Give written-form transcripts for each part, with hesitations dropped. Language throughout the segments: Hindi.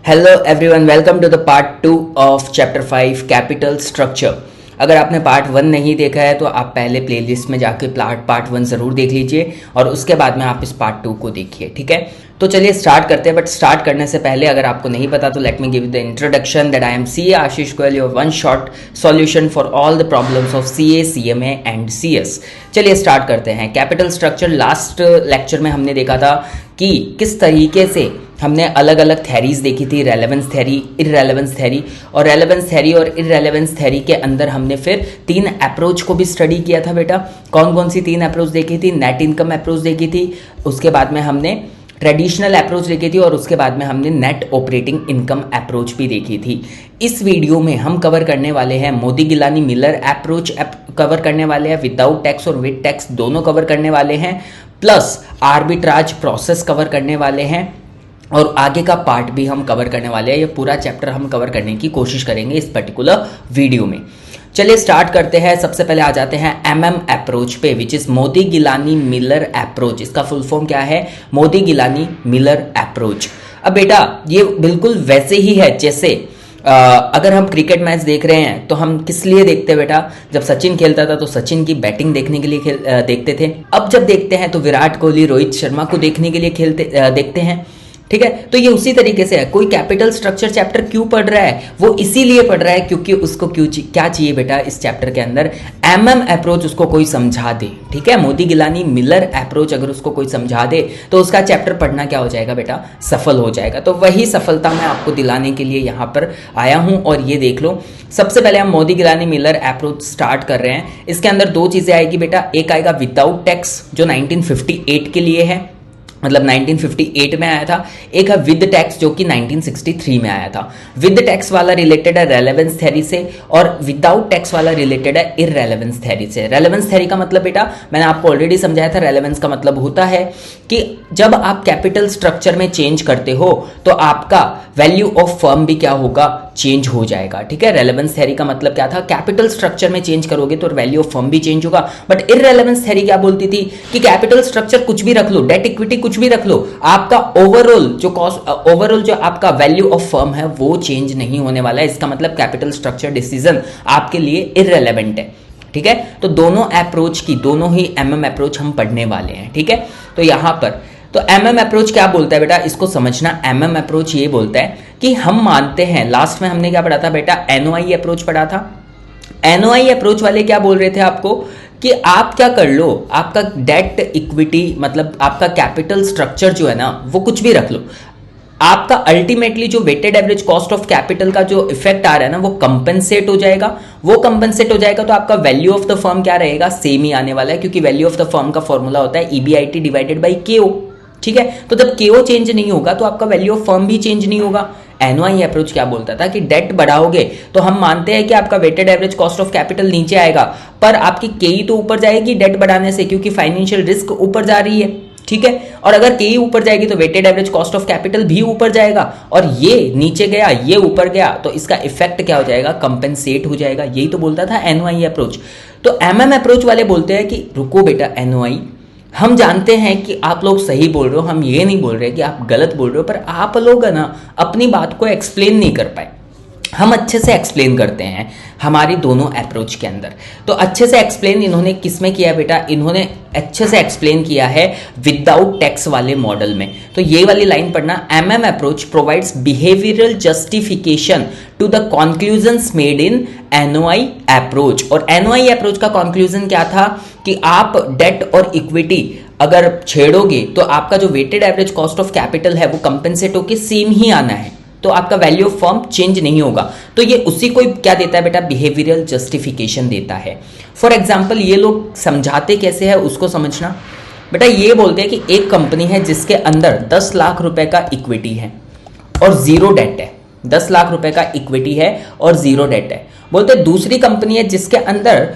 Hello everyone, welcome to the part 2 of chapter 5 capital structure. अगर आपने पार्ट 1 नहीं देखा है तो आप पहले प्लेलिस्ट में जाके पार्ट 1 ज़रूर देख लीजिए और उसके बाद में आप इस पार्ट 2 को देखिए, ठीक है। तो चलिए स्टार्ट करते हैं। बट स्टार्ट करने से पहले अगर आपको नहीं पता तो let me give the introduction that I am C Ashish Goyal, your one shot solution for all the problems of CA, CMA and CS। चलिए स्टार्ट करते हैं। कैपिटल स्ट्रक्चर लास्ट लेक्चर में हमने देखा था कि किस तरीके से हमने अलग अलग थेरीज देखी थी, रेलेवेंस थेरी, इररेलेवेंस थेरी, और रेलेवेंस थेरी और इररेलेवेंस थेरी के अंदर हमने फिर 3 अप्रोच को भी स्टडी किया था बेटा। कौन कौन सी 3 अप्रोच देखी थी? नेट इनकम अप्रोच देखी थी, उसके बाद में हमने ट्रेडिशनल अप्रोच देखी थी और उसके बाद में हमने नेट ऑपरेटिंग इनकम अप्रोच भी देखी थी। इस वीडियो में हम कवर करने वाले हैं Modigliani Miller approach cover करने वाले हैं, विदाउट टैक्स और विद टैक्स दोनों कवर करने वाले हैं, प्लस आर्बिट्राज प्रोसेस कवर करने वाले हैं और आगे का पार्ट भी हम कवर करने वाले हैं। ये पूरा चैप्टर हम कवर करने की कोशिश करेंगे इस पर्टिकुलर वीडियो में। चलिए स्टार्ट करते हैं। सबसे पहले आ जाते हैं MM अप्रोच पे, which is Modigliani Miller approach. इसका फुल फॉर्म क्या है? Modigliani Miller approach. अब बेटा ये बिल्कुल वैसे ही है जैसे अगर हम क्रिकेट मैच देख रहे हैं तो हम किस लिए देखते हैं बेटा? जब सचिन खेलता था तो सचिन की बैटिंग देखने के लिए देखते थे। अब जब देखते हैं तो विराट कोहली, रोहित शर्मा को देखने के लिए देखते हैं, ठीक है। तो ये उसी तरीके से है। कोई कैपिटल स्ट्रक्चर चैप्टर क्यों पढ़ रहा है? वो इसीलिए पढ़ रहा है क्योंकि उसको क्या चाहिए बेटा इस चैप्टर के अंदर? MM अप्रोच उसको कोई समझा दे, ठीक है। मोदी गिलानी मिलर अप्रोच अगर उसको कोई समझा दे तो उसका चैप्टर पढ़ना क्या हो जाएगा बेटा? सफल हो जाएगा। तो वही सफलता मैं आपको दिलाने के लिए यहाँ पर आया हूँ। और ये देख लो, सबसे पहले हम Modigliani Miller approach start कर रहे हैं। इसके अंदर 2 चीजें आएगी बेटा। एक आएगा विदाउट टैक्स जो 1958 के लिए है, मतलब 1958 में आया था। एक है विद टैक्स जो कि 1963 में आया था। विद टैक्स वाला रिलेटेड है रेलेवेंस थ्योरी से और विदाउट टैक्स वाला रिलेटेड है इररेलेवेंस थ्योरी से। रेलेवेंस थ्योरी का मतलब बेटा मैंने आपको ऑलरेडी समझाया था। रेलेवेंस का मतलब होता है कि जब आप कैपिटल स्ट्रक्चर में चेंज करते हो तो आपका वैल्यू ऑफ फर्म भी क्या होगा? चेंज हो जाएगा, ठीक है। रेलेवेंस थ्योरी का मतलब क्या था? कैपिटल स्ट्रक्चर में चेंज करोगे तो वैल्यू ऑफ फर्म भी चेंज होगा। बट इररेलेवेंस थ्योरी क्या बोलती थी कि कैपिटल स्ट्रक्चर कुछ भी रख लो, डेट इक्विटी कुछ भी रख लो, आपका ओवरऑल जो आपका वैल्यू ऑफ फर्म है वो चेंज नहीं होने वाला है। इसका मतलब कैपिटल स्ट्रक्चर डिसीजन आपके लिए इररेलेवेंट है, ठीक है। तो दोनों अप्रोच की, दोनों ही MM अप्रोच हम पढ़ने वाले हैं, ठीक है। तो यहां पर तो MM अप्रोच क्या बोलता है बेटा? इसको समझना। MM अप्रोच ये बोलता है कि हम मानते हैं, लास्ट में हमने क्या पढ़ा था बेटा? NOI अप्रोच पढ़ा था। NOI अप्रोच वाले क्या बोल रहे थे आपको कि आप क्या कर लो, आपका डेट इक्विटी मतलब आपका कैपिटल स्ट्रक्चर जो है ना वो कुछ भी रख लो, आपका अल्टीमेटली जो weighted average cost of capital का जो इफेक्ट आ रहा है ना वो कंपेंसेट हो जाएगा। वो कंपेंसेट हो जाएगा तो आपका वैल्यू ऑफ द फर्म क्या रहेगा? सेम ही आने वाला है, क्योंकि वैल्यू ऑफ द फर्म का फॉर्मूला होता है EBIT डिवाइडेड बाई KO, ठीक है। तो जब KO चेंज नहीं होगा तो आपका वैल्यू ऑफ फर्म भी चेंज नहीं होगा। NOI अप्रोच क्या बोलता था कि डेट बढ़ाओगे तो हम मानते हैं कि आपका weighted average cost of capital नीचे आएगा पर आपकी KE तो ऊपर जाएगी डेट बढ़ाने से, क्योंकि फाइनेंशियल रिस्क ऊपर जा रही है, ठीक है। और अगर KE ऊपर जाएगी तो weighted average cost of capital भी ऊपर जाएगा और ये नीचे गया, ये ऊपर गया तो इसका इफेक्ट क्या हो जाएगा? कंपेंसेट हो जाएगा। यही तो बोलता था NOI अप्रोच। तो MM अप्रोच वाले बोलते हैं कि रुको बेटा NOI, हम जानते हैं कि आप लोग सही बोल रहे हो, हम ये नहीं बोल रहे कि आप गलत बोल रहे हो, पर आप लोग है ना अपनी बात को एक्सप्लेन नहीं कर पाए। हम अच्छे से एक्सप्लेन करते हैं हमारी दोनों अप्रोच के अंदर। तो अच्छे से एक्सप्लेन इन्होंने किस में किया बेटा? इन्होंने अच्छे से एक्सप्लेन किया है विदाउट टैक्स वाले मॉडल में। तो ये वाली लाइन पढ़ना, MM approach provides behavioural justification to the conclusions made in NOI approach. और NOI अप्रोच का कंक्लूजन क्या था कि आप डेट और इक्विटी अगर छेड़ोगे तो आपका जो weighted average cost of capital है वो कंपेंसेट होकर सेम ही आना है, तो आपका वैल्यू ऑफ फर्म चेंज नहीं होगा। तो ये उसी को क्या देता है बेटा? बिहेवियरल जस्टिफिकेशन देता है। फॉर एग्जाम्पल ये लोग समझाते कैसे है उसको समझना बेटा। ये बोलते हैं कि एक कंपनी है जिसके अंदर 10 लाख रुपए का इक्विटी है और 0 डेट है। 10 लाख रुपए का इक्विटी है और 0 डेट है। बोलते दूसरी कंपनी है जिसके अंदर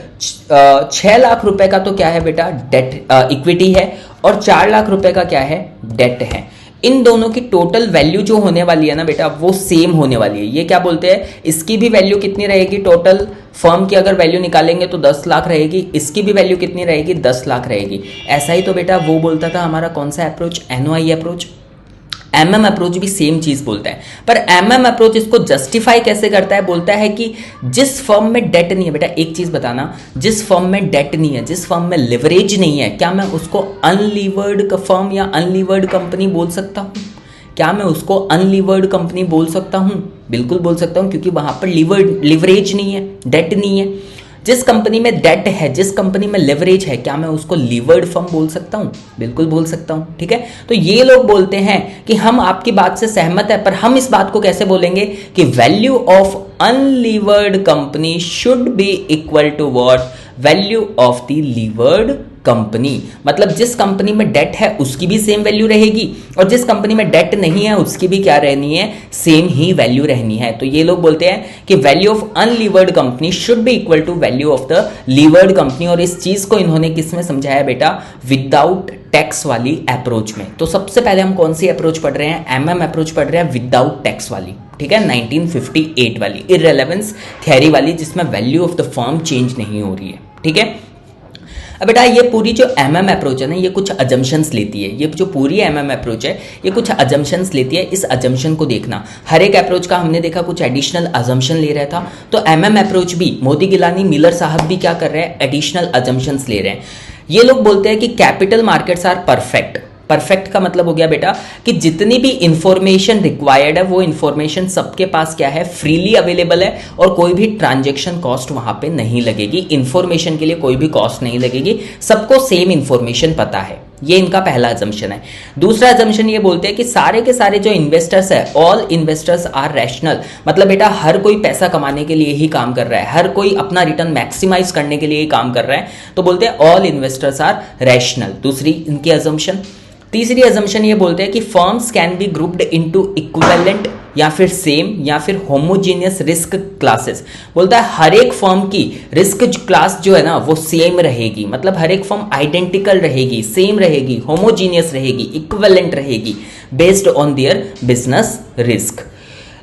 6 लाख रुपए का तो क्या है बेटा? डेट इक्विटी है और 4 लाख रुपए का क्या है? डेट है। इन दोनों की टोटल वैल्यू जो होने वाली है ना बेटा वो सेम होने वाली है। ये क्या बोलते हैं? इसकी भी वैल्यू कितनी रहेगी? टोटल फर्म की अगर वैल्यू निकालेंगे तो 10 लाख रहेगी, इसकी भी वैल्यू कितनी रहेगी? 10 लाख रहेगी। ऐसा ही तो बेटा वो बोलता था हमारा कौन सा approach? NOI approach. MM approach भी सेम चीज बोलता है, पर एमएम अप्रोच इसको जस्टिफाई कैसे करता है, बोलता है कि जिस फर्म में डेट नहीं है, बेटा एक चीज बताना, जिस फर्म में डेट नहीं है, जिस फर्म में लिवरेज नहीं है, क्या मैं उसको अनलीवर्ड फर्म या अनलीवर्ड कंपनी बोल सकता हूं? क्या मैं उसको अनलीवर्ड कंपनी बोल सकता हूं? बिल्कुल बोल सकता हूं, क्योंकि वहां पर लिवरेज नहीं है, डेट नहीं है। जिस कंपनी में डेट है, जिस कंपनी में लेवरेज है, क्या मैं उसको लीवर्ड फर्म बोल सकता हूं? बिल्कुल बोल सकता हूं। ठीक है, तो ये लोग बोलते हैं कि हम आपकी बात से सहमत है, पर हम इस बात को कैसे बोलेंगे कि value of unlevered company should be equal to what, value of the levered company. मतलब जिस कंपनी में डेट है उसकी भी सेम वैल्यू रहेगी, और जिस कंपनी में डेट नहीं है उसकी भी क्या रहनी है, सेम ही वैल्यू रहनी है। तो ये लोग बोलते हैं कि value of unlevered company should be equal to value of the levered company. और इस चीज को इन्होंने किस में समझाया बेटा, विदाउट टैक्स वाली अप्रोच में। तो सबसे पहले हम कौन सी अप्रोच पढ़ रहे हैं, एमएम अप्रोच पढ़ रहे हैं, विदाउट टैक्स वाली। ठीक है, 1958 वाली इररेलेवेंस थ्योरी वाली, जिसमें value of the firm change नहीं हो रही है। ठीक है, अब बेटा ये पूरी जो एमएम अप्रोच है ना, ये कुछ अजम्पशंस लेती है। ये जो पूरी एमएम अप्रोच है ये कुछ अजम्पशंस लेती है। इस अजम्पशन को देखना, हर एक अप्रोच का हमने देखा कुछ एडिशनल अजम्पशन ले रहा था, तो एमएम अप्रोच भी मोदी गिलानी मिलर साहब भी क्या कर रहे हैं, एडिशनल अजम्पशंस ले रहे हैं। ये लोग बोलते हैं कि capital markets are perfect. Perfect का मतलब हो गया बेटा कि जितनी भी इंफॉर्मेशन रिक्वायर्ड है वो इंफॉर्मेशन सबके पास क्या है, फ्रीली अवेलेबल है, और कोई भी ट्रांजैक्शन कॉस्ट वहां पे नहीं लगेगी। इंफॉर्मेशन के लिए कोई भी कॉस्ट नहीं लगेगी, सबको सेम इंफॉर्मेशन पता है। ये इनका पहला अजम्पशन है। दूसरा अजम्पशन ये बोलते हैं कि सारे के सारे जो इन्वेस्टर्स है, ऑल इन्वेस्टर्स आर रैशनल। मतलब बेटा हर कोई पैसा कमाने के लिए ही काम कर रहा है, हर कोई अपना रिटर्न मैक्सिमाइज करने के लिए ही काम कर रहा है, तो बोलते हैं ऑल इन्वेस्टर्स आर रैशनल। दूसरी इनकी अजम्पशन। तीसरी अजम्पशन ये बोलते हैं कि firms can be grouped into equivalent या फिर सेम या फिर होमोजीनियस रिस्क क्लासेस। बोलता है हर एक फर्म की रिस्क क्लास जो है ना वो सेम रहेगी, मतलब हर एक फर्म आइडेंटिकल रहेगी, सेम रहेगी, होमोजीनियस रहेगी, इक्विवेलेंट रहेगी, based on their business risk.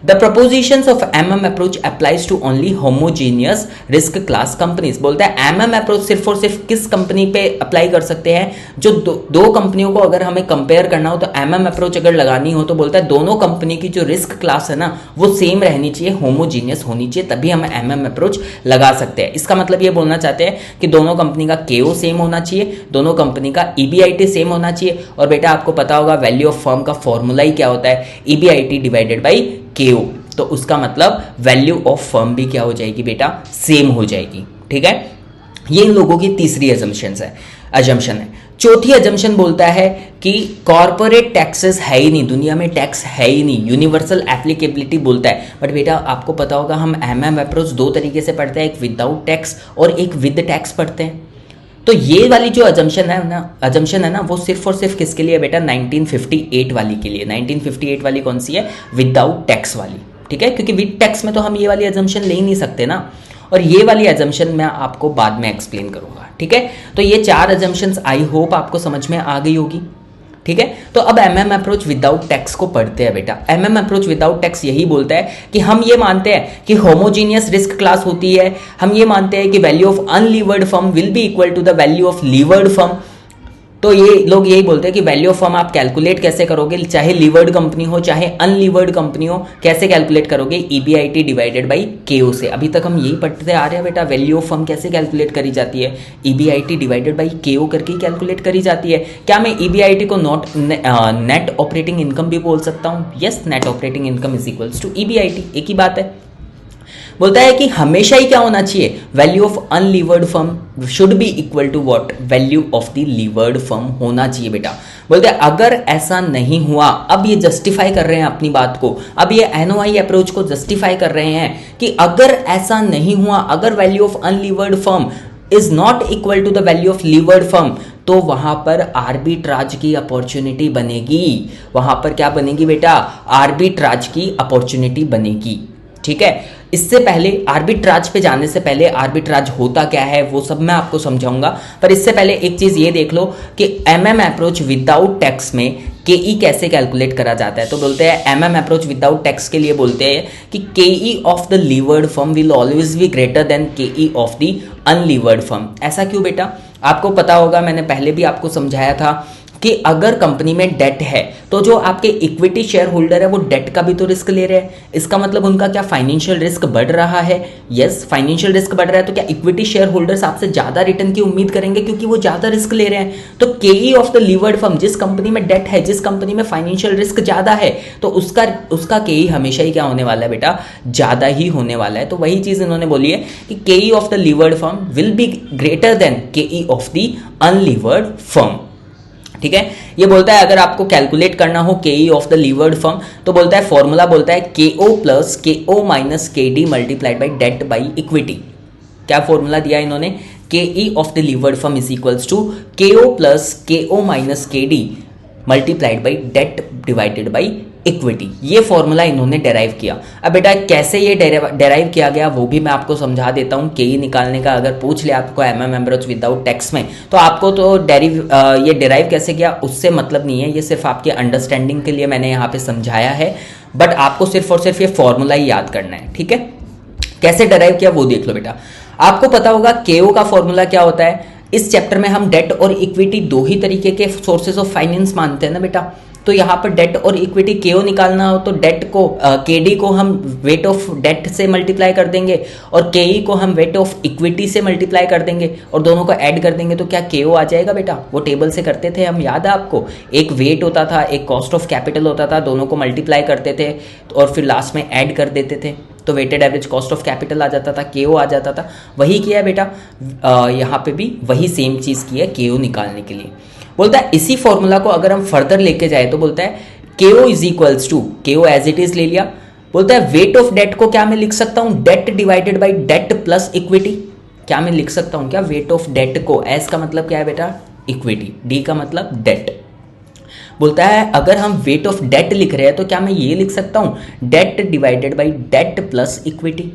The propositions of MM approach applies to only homogeneous risk class companies। बोलता है MM approach सिर्फ और सिर्फ किस कंपनी पे अप्लाई कर सकते हैं, जो दो कंपनियों को अगर हमें कंपेयर करना हो तो MM approach अगर लगानी हो तो बोलता है दोनों कंपनी की जो रिस्क क्लास है ना वो सेम रहनी चाहिए, होमोजीनियस होनी चाहिए, तभी हम MM approach लगा सकते हैं। इसका मतलब ये बोलना चाहते हैं कि दोनों कंपनी का KO सेम होना चाहिए, दोनों कंपनी का EBIT सेम होना चाहिए। और बेटा आपको पता होगा वैल्यू ऑफ फर्म का फॉर्मूला ही क्या होता है, EBIT डिवाइडेड बाई KO। तो उसका मतलब वैल्यू ऑफ फर्म भी क्या हो जाएगी बेटा, सेम हो जाएगी। ठीक है, ये इन लोगों की तीसरी अजम्पशन है। चौथी अजम्पशन बोलता है कि कॉर्पोरेट टैक्सेस है ही नहीं, दुनिया में टैक्स है ही नहीं, यूनिवर्सल एप्लीकेबिलिटी बोलता है। बट बेटा आपको पता होगा हम MM अप्रोच दो तरीके से पढ़ते हैं, एक विदाउट टैक्स और एक विद टैक्स पढ़ते हैं। तो ये वाली जो अजम्पशन है ना वो सिर्फ और सिर्फ किसके लिए बेटा, 1958 वाली के लिए। 1958 वाली कौन सी है, विदाउट टैक्स वाली। ठीक है, क्योंकि विद टैक्स में तो हम ये वाली अजम्पशन ले ही नहीं सकते ना, और ये वाली अजम्पशन मैं आपको बाद में एक्सप्लेन करूंगा। ठीक है, तो ये चार अजम्पशंस आई होप आपको समझ में आ गई होगी। ठीक है, तो अब MM अप्रोच विदाउट टैक्स को पढ़ते हैं बेटा। MM अप्रोच विदाउट टैक्स यही बोलता है कि हम ये मानते हैं कि होमोजीनियस रिस्क क्लास होती है, हम ये मानते हैं कि value of unlevered firm will be equal to the value of levered firm. तो ये लोग यही बोलते हैं कि वैल्यू ऑफ फर्म आप कैलकुलेट कैसे करोगे, चाहे लीवर्ड कंपनी हो चाहे अनलीवर्ड कंपनी हो, कैसे कैलकुलेट करोगे, EBIT डिवाइडेड बाई KO से। अभी तक हम यही पढ़ते आ रहे हैं बेटा, वैल्यू ऑफ फर्म कैसे कैलकुलेट करी जाती है, EBIT डिवाइडेड बाई KO करके ही कैलकुलेट करी जाती है। क्या मैं EBIT को नेट ऑपरेटिंग इनकम भी बोल सकता हूँ? Yes, net operating income is equals to EBIT, एक ही बात है। बोलता है कि हमेशा ही क्या होना चाहिए, value of unlevered firm should be equal to what, value of the levered firm होना चाहिए बेटा। बोलते हैं अगर ऐसा नहीं हुआ, अब ये जस्टिफाई कर रहे हैं अपनी बात को, अब ये NOI अप्रोच को जस्टिफाई कर रहे हैं कि अगर ऐसा नहीं हुआ, अगर value of unlevered firm is not equal to the value of levered firm, तो वहां पर आर्बिट्राज की अपॉर्चुनिटी बनेगी। वहां पर क्या बनेगी बेटा, आर्बिट्राज की अपॉर्चुनिटी बनेगी। ठीक है, इससे पहले आर्बिट्राज पे जाने से पहले आर्बिट्राज होता क्या है वो सब मैं आपको समझाऊंगा, पर इससे पहले एक चीज ये देख लो कि MM अप्रोच विदाउट टैक्स में KE कैसे कैलकुलेट करा जाता है। तो बोलते हैं MM अप्रोच विदाउट टैक्स के लिए बोलते हैं कि KE of the levered firm will always be greater than KE of the unlevered firm. ऐसा क्यों बेटा, आपको पता होगा, मैंने पहले भी आपको समझाया था कि अगर कंपनी में डेट है तो जो आपके इक्विटी शेयर होल्डर है वो डेट का भी तो रिस्क ले रहे हैं। इसका मतलब उनका क्या फाइनेंशियल रिस्क बढ़ रहा है? यस, फाइनेंशियल रिस्क बढ़ रहा है। तो क्या इक्विटी शेयर होल्डर्स आपसे ज्यादा रिटर्न की उम्मीद करेंगे क्योंकि वो ज्यादा रिस्क ले रहे हैं? तो केई ऑफ द लीवर्ड फर्म, जिस कंपनी में डेट है, जिस कंपनी में फाइनेंशियल रिस्क ज्यादा है, तो उसका केई हमेशा ही क्या होने वाला है बेटा? ज्यादा ही होने वाला है। तो वही चीज इन्होंने बोली है कि K E of the levered firm will be greater than K E of the unlevered firm. ठीक है, ये बोलता है अगर आपको कैलकुलेट करना हो केई ऑफ द लीवर्ड फर्म तो बोलता है फॉर्मूला बोलता है KO plus KO minus KD multiplied by debt by equity. क्या फॉर्मूला दिया इन्होंने? KE of the levered firm is equals to KO plus KO minus KD multiplied by debt divided by equity. ये फॉर्मूला इन्होंने डेराइव किया। अब बेटा कैसे ये डेराइव किया गया वो भी मैं आपको समझा देता हूँ। केई निकालने का अगर पूछ ले आपको एमएम विदाउट टैक्स में, तो आपको तो ये डेराइव कैसे किया उससे मतलब नहीं है, ये सिर्फ आपके अंडरस्टैंडिंग के लिए मैंने यहाँ पे समझाया है। बट आपको सिर्फ और सिर्फ ये फॉर्मूला ही याद करना है। ठीक है, कैसे डेराइव किया वो देख लो बेटा। आपको पता होगा केओ का फॉर्मूला क्या होता है। इस चैप्टर में हम डेट और इक्विटी दो ही तरीके के सोर्सेज ऑफ फाइनेंस मानते हैं ना बेटा। तो यहाँ पर डेट और इक्विटी केओ निकालना हो तो डेट को केडी को हम वेट ऑफ डेट से मल्टीप्लाई कर देंगे और केई को हम वेट ऑफ इक्विटी से मल्टीप्लाई कर देंगे और दोनों को ऐड कर देंगे तो क्या केओ आ जाएगा बेटा। वो टेबल से करते थे हम, याद है आपको? एक वेट होता था, एक कॉस्ट ऑफ कैपिटल होता था, दोनों को मल्टीप्लाई करते थे और फिर लास्ट में ऐड कर देते थे तो weighted average cost of capital आ जाता था, केओ आ जाता था। वही किया है बेटा, यहाँ पे भी वही सेम चीज़ की है केओ निकालने के लिए। बोलता है इसी फॉर्मूला को अगर हम फर्दर लेके जाए तो बोलता है केओ इज इक्वल्स टू, केओ एज इट इज ले लिया। बोलता है वेट ऑफ डेट को क्या मैं लिख सकता हूं? Debt divided by debt plus equity. क्या मैं लिख सकता हूं क्या वेट ऑफ डेट को? एस का मतलब क्या है बेटा? इक्विटी। डी का मतलब डेट। बोलता है अगर हम वेट ऑफ डेट लिख रहे हैं तो क्या मैं ये लिख सकता हूं debt divided by debt plus equity.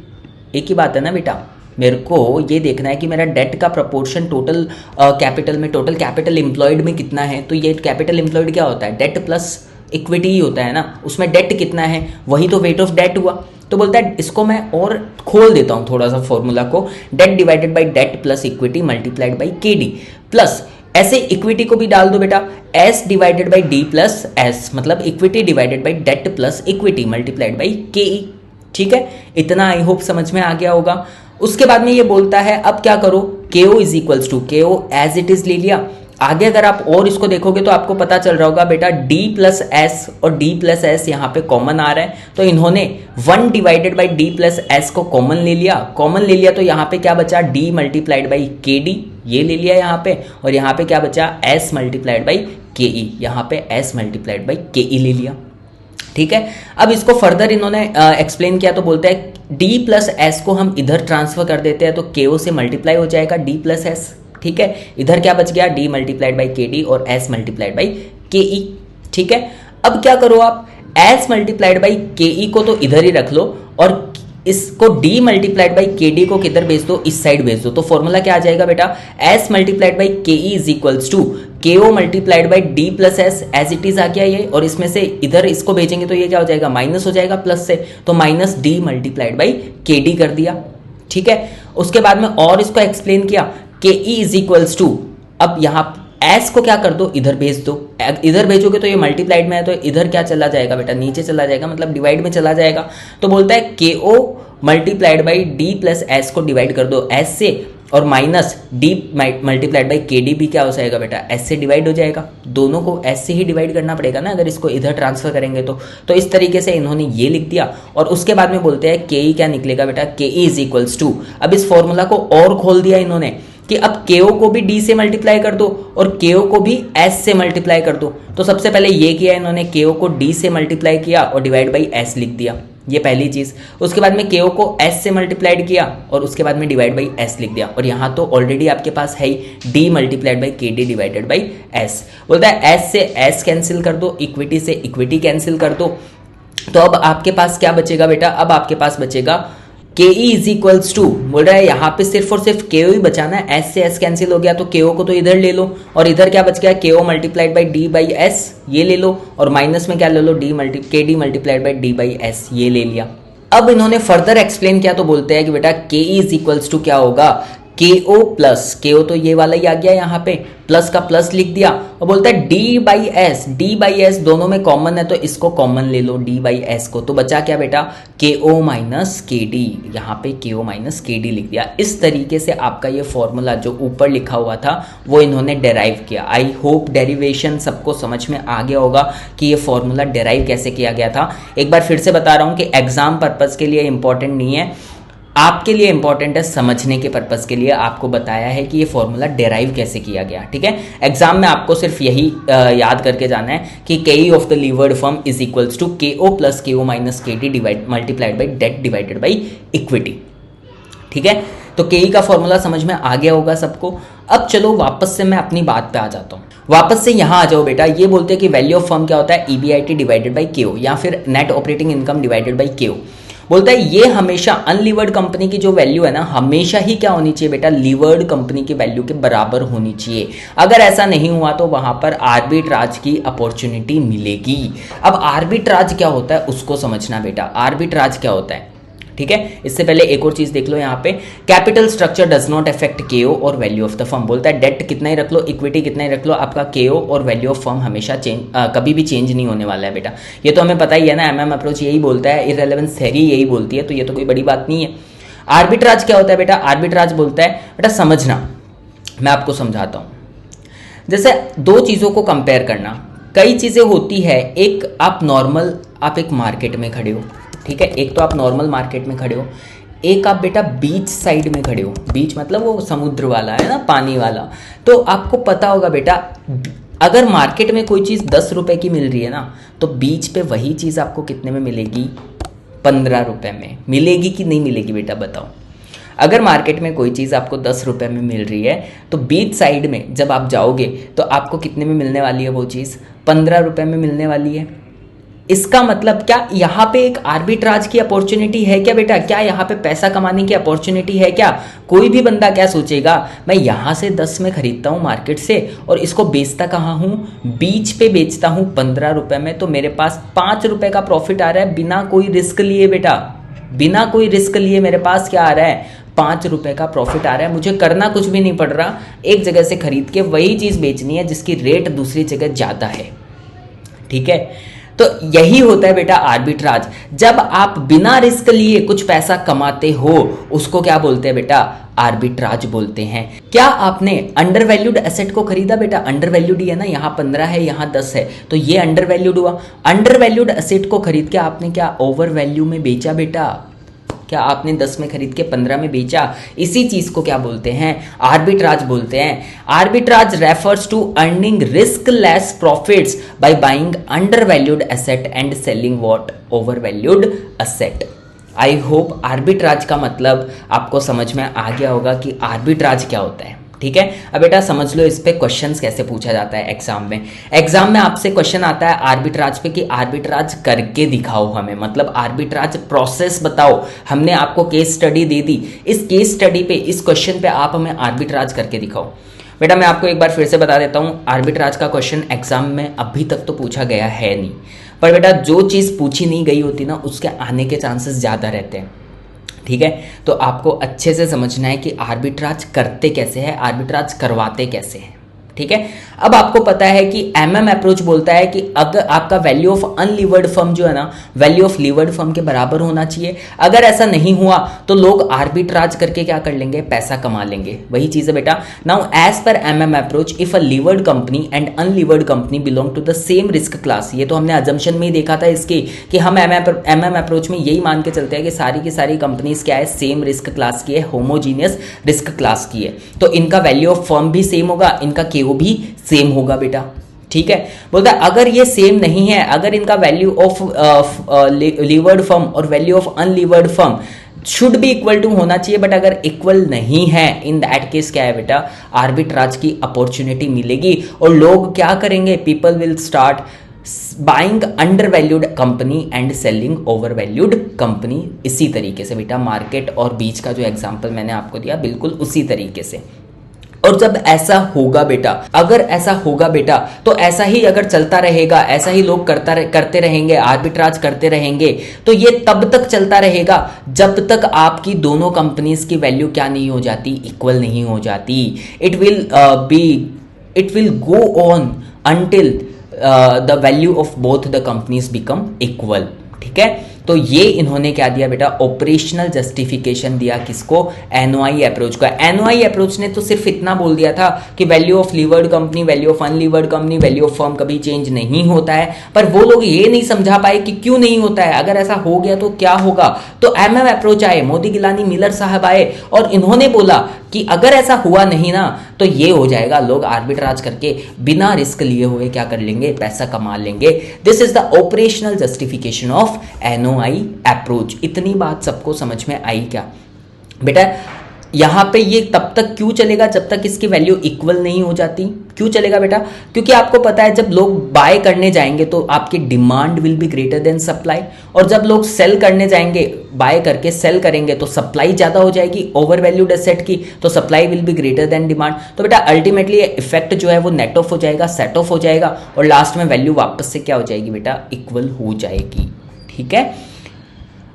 एक ही बात है ना बेटा। मेरे को ये देखना है कि मेरा डेट का प्रपोर्शन टोटल कैपिटल में, टोटल कैपिटल एम्प्लॉयड में कितना है। तो ये कैपिटल एम्प्लॉयड क्या होता है? डेट प्लस इक्विटी ही होता है ना। उसमें डेट कितना है वही तो वेट ऑफ डेट हुआ। तो बोलता है इसको मैं और खोल देता हूँ थोड़ा सा फॉर्मूला को, debt divided by debt plus equity multiplied by KD plus ऐसे इक्विटी को भी डाल दो बेटा, S divided by D plus S, मतलब equity divided by debt plus equity multiplied by KE। ठीक है, इतना आई होप समझ में आ गया होगा। उसके बाद में ये बोलता है अब क्या करो, KO is equals to KO as it is ले लिया। आगे अगर आप और इसको देखोगे तो आपको पता चल रहा होगा बेटा D प्लस एस और D प्लस एस यहाँ पे कॉमन आ रहा है तो इन्होंने 1 divided by D plus S को कॉमन ले लिया। कॉमन ले लिया तो यहाँ पे क्या बचा? D मल्टीप्लाइड बाई KD, ये ले लिया यहाँ पे, और यहाँ पे क्या बचा? S मल्टीप्लाइड बाई KE, यहाँ पे S मल्टीप्लाइड बाई KE ले लिया। ठीक है, अब इसको फर्दर इन्होंने एक्सप्लेन किया तो बोलते हैं D प्लस एस को हम इधर ट्रांसफर कर देते हैं तो KO से मल्टीप्लाई हो जाएगा D प्लस एस। ठीक है, इधर क्या बच गया? D मल्टीप्लाइड बाई KD और S मल्टीप्लाइड बाई KE। ठीक है, अब क्या करो आप, S मल्टीप्लाइड बाई KE को तो इधर ही रख लो और इसको D मल्टीप्लाइड बाई KD को किधर भेज दो? इस साइड भेज दो। तो फॉर्मूला क्या आ जाएगा बेटा? S multiplied by KE is equals to KO multiplied by D plus S as it is आ गया ये, और इसमें से इधर इसको भेजेंगे तो ये क्या हो जाएगा? माइनस हो जाएगा प्लस से, तो minus D multiplied by KD कर दिया। ठीक है, उसके बाद में और इसको एक्सप्लेन किया KE इज इक्वल्स टू, अब यहाँ S को क्या कर दो? इधर भेज दो। इधर भेजोगे तो ये मल्टीप्लाइड में है तो इधर क्या चला जाएगा बेटा? नीचे चला जाएगा, मतलब डिवाइड में चला जाएगा। तो बोलता है KO multiplied by D plus S को डिवाइड कर दो S से, और minus D multiplied by KD भी क्या हो जाएगा बेटा? S से डिवाइड हो जाएगा। दोनों को S से ही डिवाइड करना पड़ेगा ना अगर इसको इधर ट्रांसफर करेंगे तो इस तरीके से इन्होंने ये लिख दिया। और उसके बाद में बोलते हैं KE क्या निकलेगा बेटा? KE इज इक्वल्स टू, अब इस फॉर्मूला को और खोल दिया इन्होंने कि अब KO को भी D से मल्टीप्लाई कर दो और KO को भी S से मल्टीप्लाई कर दो। तो सबसे पहले ये किया इन्होंने, KO को D से मल्टीप्लाई किया और डिवाइड बाई S लिख दिया, ये पहली चीज। उसके बाद में KO को S से मल्टीप्लाइड किया और उसके बाद में डिवाइड बाई S लिख दिया, और यहाँ तो ऑलरेडी आपके पास है ही D multiplied by KD divided by S। बोलता है S से S कैंसिल कर दो, इक्विटी से इक्विटी कैंसिल कर दो, तो अब आपके पास क्या बचेगा बेटा? अब आपके पास बचेगा KE इज इक्वल्स टू, बोल रहा है यहाँ पे सिर्फ और सिर्फ KO ही बचाना है। S से S कैंसिल हो गया तो KO को तो इधर ले लो, और इधर क्या बच गया? KO multiplied by D by S, ये ले लो, और माइनस में क्या ले लो? KD multiplied by D by S, ये ले लिया। अब इन्होंने फर्दर एक्सप्लेन किया तो बोलते हैं कि बेटा KE इज इक्वल्स टू क्या होगा? के ओ तो ये वाला ही आ गया यहाँ पे, प्लस का प्लस लिख दिया और बोलता है डी बाई एस दोनों में कॉमन है तो इसको कॉमन ले लो डी बाई एस को, तो बचा क्या बेटा के ओ माइनस के डी, यहाँ पे के ओ माइनस के डी लिख दिया। इस तरीके से आपका ये फॉर्मूला जो ऊपर लिखा हुआ था वो इन्होंने डेराइव किया। आई होप डेरिवेशन सबको समझ में आ गया होगा कि ये फॉर्मूला डेराइव कैसे किया गया था। एक बार फिर से बता रहा हूँ कि एग्जाम पर्पज के लिए इंपॉर्टेंट नहीं है, आपके लिए इंपॉर्टेंट है समझने के पर्पस के लिए आपको बताया है कि ये फॉर्मूला डेराइव कैसे किया गया। ठीक है, एग्जाम में आपको सिर्फ यही याद करके जाना है कि K E of the levered firm is equals to K O plus K O minus K D multiplied by debt divided by equity. ठीक है, तो के ई का फॉर्मूला समझ में आ गया होगा सबको। अब चलो वापस से मैं अपनी बात पे आ जाता हूँ, वापस से यहाँ आ जाओ बेटा। ये बोलते हैं कि वैल्यू ऑफ फर्म क्या होता है, ईबीआईटी डिवाइडेड बाई के ओ या फिर net operating income divided by के ओ। बोलता है ये हमेशा अनलीवर्ड कंपनी की जो वैल्यू है ना हमेशा ही क्या होनी चाहिए बेटा, लीवर्ड कंपनी की वैल्यू के बराबर होनी चाहिए। अगर ऐसा नहीं हुआ तो वहां पर आर्बिट्राज की अपॉर्चुनिटी मिलेगी। अब आर्बिट्राज क्या होता है उसको समझना बेटा, आर्बिट्राज क्या होता है। ठीक है, इससे पहले एक और चीज देख लो यहाँ पे, capital structure does not affect केओ और वैल्यू ऑफ द फर्म। बोलता है डेट कितना ही रख लो, इक्विटी कितना ही रख लो, आपका केओ और वैल्यू ऑफ फर्म हमेशा कभी भी चेंज नहीं होने वाला है बेटा। ये तो हमें पता ही है ना, एमएम अप्रोच यही बोलता है, इररेलेवेंस थ्योरी यही बोलती है, तो ये तो कोई बड़ी बात नहीं है। आर्बिट्राज क्या होता है बेटा, आर्बिट्राज बोलता है बेटा समझना, मैं आपको समझाता हूँ। जैसे दो चीज़ों को कंपेयर करना, कई चीज़ें होती है, एक आप नॉर्मल आप एक मार्केट में खड़े हो, ठीक है, एक तो आप नॉर्मल मार्केट में खड़े हो, एक आप बेटा बीच साइड में खड़े हो। बीच मतलब वो समुद्र वाला है ना, पानी वाला। तो आपको पता होगा बेटा अगर मार्केट में कोई चीज़ 10 रुपए की मिल रही है ना तो बीच पे वही चीज़ आपको कितने में मिलेगी, 15 रुपए में मिलेगी कि नहीं मिलेगी बेटा बताओ। अगर मार्केट में कोई चीज़ आपको 10 रुपए में मिल रही है तो बीच साइड में जब आप जाओगे तो आपको कितने में मिलने वाली है वो चीज़, 15 रुपए में मिलने वाली है। इसका मतलब क्या यहाँ पे एक आर्बिट्राज की अपॉर्चुनिटी है क्या बेटा, क्या यहाँ पे पैसा कमाने की अपॉर्चुनिटी है क्या। कोई भी बंदा क्या सोचेगा, मैं यहाँ से 10 में खरीदता हूँ मार्केट से और इसको बेचता कहाँ हूँ, बीच पे बेचता हूँ 15 रुपए में, तो मेरे पास 5 रुपए का प्रॉफिट आ रहा है बिना कोई रिस्क लिए बेटा, बिना कोई रिस्क लिए मेरे पास क्या आ रहा है, 5 रुपए का प्रॉफिट आ रहा है। मुझे करना कुछ भी नहीं पड़ रहा, एक जगह से खरीद के वही चीज़ बेचनी है जिसकी रेट दूसरी जगह ज़्यादा है। ठीक है, तो यही होता है बेटा आर्बिट्राज। जब आप बिना रिस्क लिए कुछ पैसा कमाते हो उसको क्या बोलते हैं बेटा, आर्बिट्राज बोलते हैं। क्या आपने अंडर वैल्यूड एसेट को खरीदा बेटा, अंडर वैल्यूड ही है ना, यहाँ 15 है यहाँ 10 है तो ये अंडर वैल्यूड हुआ। अंडर वैल्यूड एसेट को खरीद के आपने क्या ओवर वैल्यू में बेचा बेटा, क्या आपने 10 में खरीद के 15 में बेचा। इसी चीज को क्या बोलते हैं, आर्बिट्राज बोलते हैं। Arbitrage refers to earning riskless profits by buying undervalued asset and selling what overvalued asset. I hope arbitrage का मतलब आपको समझ में आ गया होगा कि आर्बिट्राज क्या होता है। ठीक है, अब बेटा समझ लो इस पे क्वेश्चंस कैसे पूछा जाता है एग्जाम में। एग्जाम में आपसे क्वेश्चन आता है आर्बिट्राज पे कि आर्बिट्राज करके दिखाओ हमें, मतलब आर्बिट्राज प्रोसेस बताओ। हमने आपको केस स्टडी दे दी, इस केस स्टडी पे इस क्वेश्चन पे आप हमें आर्बिट्राज करके दिखाओ। बेटा मैं आपको एक बार फिर से बता देता हूँ, आर्बिट्राज का क्वेश्चन एग्जाम में अभी तक तो पूछा गया है नहीं, पर बेटा जो चीज़ पूछी नहीं गई होती ना उसके आने के चांसेस ज़्यादा रहते हैं। ठीक है, तो आपको अच्छे से समझना है कि आर्बिट्राज करते कैसे हैं, आर्बिट्राज करवाते कैसे हैं। ठीक है, अब आपको पता है कि एमएम अप्रोच बोलता है कि अगर आपका वैल्यू ऑफ अनलीवर्ड फर्म जो है ना वैल्यू ऑफ लीवर्ड फर्म के बराबर होना चाहिए। अगर ऐसा नहीं हुआ तो लोग आर्बिट्राज करके क्या कर लेंगे, पैसा कमा लेंगे। वही चीज है बेटा। Now as per MM approach if a levered company and unlevered company belong to the same risk class, ये तो हमने अजम्पशन में ही देखा था इसके कि हम एमएम अप्रोच में यही मान के चलते हैं कि सारी की सारी कंपनीज क्या है, सेम रिस्क क्लास की है, होमोजीनियस रिस्क क्लास की है, तो इनका वैल्यू ऑफ फर्म भी सेम होगा, इनका केओ भी सेम होगा बेटा। ठीक है, बोलता है अगर ये सेम नहीं है, अगर इनका वैल्यू ऑफ लीवर्ड फर्म और value of unlevered firm should be equal to होना चाहिए, बट अगर इक्वल नहीं है इन दैट केस क्या है बेटा, आर्बिट्राज की अपॉर्चुनिटी मिलेगी और लोग क्या करेंगे, people will start buying under valued company and selling over valued company. इसी तरीके से बेटा मार्केट और बीच का जो एग्जांपल मैंने आपको दिया बिल्कुल उसी तरीके से। और जब ऐसा होगा बेटा, अगर ऐसा होगा बेटा, तो ऐसा ही अगर चलता रहेगा, ऐसा ही लोग करते रहेंगे, आर्बिट्राज करते रहेंगे, तो ये तब तक चलता रहेगा जब तक आपकी दोनों कंपनीज की वैल्यू क्या नहीं हो जाती, इक्वल नहीं हो जाती। It will go on until the value of both the companies become equal. ठीक है, तो ये इन्होंने क्या दिया बेटा, ऑपरेशनल जस्टिफिकेशन दिया किसको, एनओआई अप्रोच का। एनओआई अप्रोच ने तो सिर्फ इतना बोल दिया था कि value of levered company, value of unlevered company, value of firm कभी चेंज नहीं होता है, पर वो लोग ये नहीं समझा पाए कि क्यों नहीं होता है, अगर ऐसा हो गया तो क्या होगा। तो एमएम अप्रोच आए, मोदी, गिलानी, मिलर साहब आए और इन्होंने बोला कि अगर ऐसा हुआ नहीं ना तो ये हो जाएगा, लोग आर्बिट्राज करके बिना रिस्क लिए हुए क्या कर लेंगे, पैसा कमा लेंगे। This is the operational justification of NOI approach. इतनी बात सबको समझ में आई क्या बेटा? यहां पे ये तब तक क्यों चलेगा जब तक इसकी वैल्यू इक्वल नहीं हो जाती। क्यों चलेगा बेटा? क्योंकि आपको पता है जब लोग बाय करने जाएंगे तो आपकी demand will be greater then supply, और जब लोग सेल करने जाएंगे, बाय करके सेल करेंगे तो सप्लाई ज्यादा हो जाएगी ओवर वैल्यूड एसेट की, तो supply will be greater then demand. तो बेटा अल्टीमेटली इफेक्ट जो है वो नेट ऑफ हो जाएगा, सेट ऑफ हो जाएगा, और लास्ट में वैल्यू वापस से क्या हो जाएगी बेटा, इक्वल हो जाएगी। ठीक है,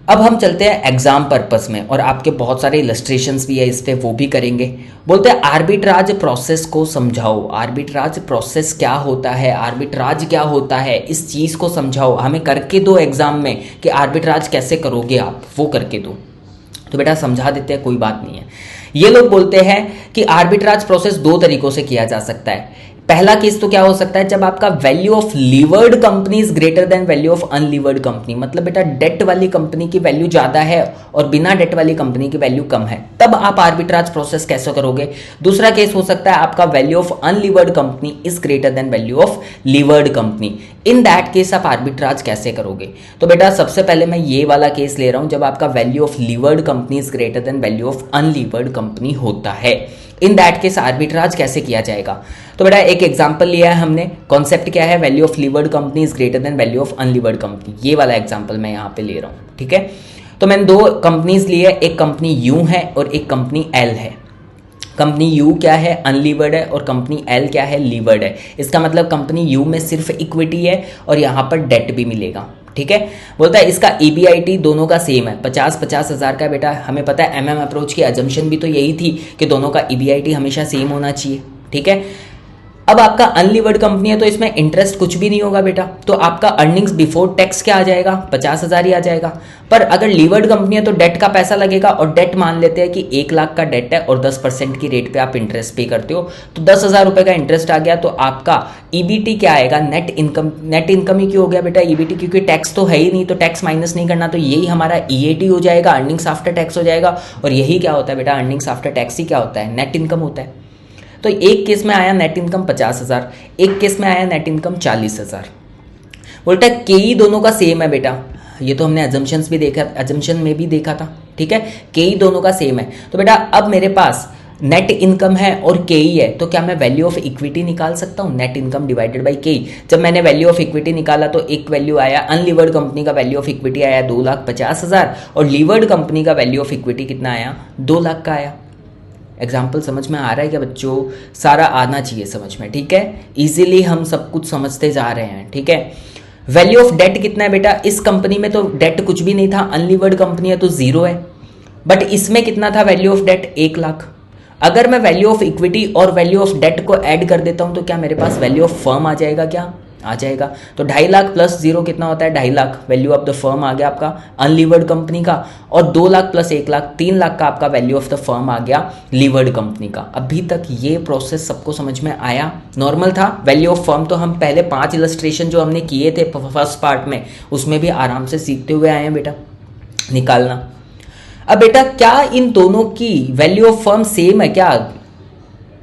अब हम चलते हैं एग्जाम पर्पस में, और आपके बहुत सारे इलस्ट्रेशंस भी है इस पे, वो भी करेंगे। बोलते हैं आर्बिट्राज प्रोसेस को समझाओ। आर्बिट्राज प्रोसेस क्या होता है, आर्बिट्राज क्या होता है, इस चीज को समझाओ, हमें करके दो एग्जाम में कि आर्बिट्राज कैसे करोगे आप, वो करके दो। तो बेटा समझा देते हैं, कोई बात नहीं है। ये लोग बोलते हैं कि आर्बिट्राज प्रोसेस दो तरीकों से किया जा सकता है। पहला केस तो क्या हो सकता है, जब आपका value of levered company is greater than value of unlevered company, मतलब बेटा डेट वाली कंपनी की वैल्यू ज्यादा है और बिना डेट वाली कंपनी की वैल्यू कम है, तब आप आर्बिट्राज प्रोसेस कैसे करोगे। दूसरा केस हो सकता है आपका value of unlevered company is greater than value of levered company, in that case आप आर्बिट्राज कैसे करोगे। तो बेटा सबसे पहले मैं ये वाला केस ले रहा हूं, जब आपका value of levered company is greater than value of unlevered company होता है, इन दैट केस आर्बिट्राज कैसे किया जाएगा। तो बेटा एक एग्जांपल लिया है हमने, कॉन्सेप्ट क्या है, value of levered company is greater than value of unlevered company, ये वाला एग्जांपल मैं यहाँ पे ले रहा हूँ। ठीक है, तो मैंने दो कंपनीज ली है, एक कंपनी यू है और एक कंपनी एल है। कंपनी यू क्या है, अनलीवर्ड है, और कंपनी एल क्या है, लीवर्ड है। इसका मतलब कंपनी यू में सिर्फ इक्विटी है और यहाँ पर डेट भी मिलेगा। ठीक है, बोलता है इसका EBIT दोनों का सेम है, 50-50 हज़ार का। बेटा हमें पता है एमएम अप्रोच की अजम्पशन भी तो यही थी कि दोनों का EBIT हमेशा सेम होना चाहिए। ठीक है, अब आपका अनलीवर्ड कंपनी है तो इसमें इंटरेस्ट कुछ भी नहीं होगा बेटा, तो आपका अर्निंग्स बिफोर टैक्स क्या आ जाएगा, 50,000 ही आ जाएगा। पर अगर लीवर्ड कंपनी है तो डेट का पैसा लगेगा, और डेट मान लेते हैं कि 1 लाख का डेट है और 10% की रेट पे आप इंटरेस्ट पे करते हो, तो 10,000 रुपए का इंटरेस्ट आ गया, तो आपका EBT क्या आएगा, नेट इनकम ही क्यों हो गया बेटा EBT, क्योंकि टैक्स तो है ही नहीं, तो टैक्स माइनस नहीं करना, तो यही हमारा EAT हो जाएगा, अर्निंग्स आफ्टर टैक्स हो जाएगा। और यही क्या होता है बेटा, अर्निंग्स आफ्टर टैक्स ही क्या होता है, नेट इनकम होता है। तो एक केस में आया नेट इनकम 50,000, एक केस में आया नेट इनकम 40,000। बोलता है केई दोनों का सेम है बेटा, ये तो हमने अजम्पशंस भी देखा, अजम्पशन में भी देखा था। ठीक है, केई दोनों का सेम है, तो बेटा अब मेरे पास नेट इनकम है और केई है, तो क्या मैं वैल्यू ऑफ इक्विटी निकाल सकता हूँ, नेट इनकम डिवाइडेड बाई केई। जब मैंने वैल्यू ऑफ इक्विटी निकाला तो एक वैल्यू आया, अनलीवर्ड कंपनी का वैल्यू ऑफ इक्विटी आया 2,50,000, और लीवर्ड कंपनी का वैल्यू ऑफ इक्विटी कितना आया, 2 लाख का आया। एग्जाम्पल समझ में आ रहा है क्या बच्चों, सारा आना चाहिए समझ में। ठीक है, इजीली हम सब कुछ समझते जा रहे हैं। ठीक है, वैल्यू ऑफ डेट कितना है बेटा, इस कंपनी में तो डेट कुछ भी नहीं था, अनलीवर्ड कंपनी है तो 0 है, बट इसमें कितना था वैल्यू ऑफ डेट, 1 लाख। अगर मैं वैल्यू ऑफ इक्विटी और वैल्यू ऑफ डेट को ऐड कर देता हूं तो क्या मेरे पास वैल्यू ऑफ फर्म आ जाएगा, क्या आ जाएगा। तो 2.5 लाख प्लस 0 कितना होता है, 2.5 lakh value of the firm आ गया आपका अनलीवर्ड कंपनी का, और 2 लाख प्लस 1 लाख 3 लाख का आपका वैल्यू ऑफ द फर्म आ गया लीवर्ड कंपनी का। अभी तक ये प्रोसेस सबको समझ में आया, नॉर्मल था। वैल्यू ऑफ फर्म तो हम पहले 5 इलस्ट्रेशन जो हमने किए थे फर्स्ट पार्ट में, उसमें भी आराम से सीखते हुए आए हैं बेटा निकालना। अब बेटा क्या इन दोनों की वैल्यू ऑफ फर्म सेम है क्या,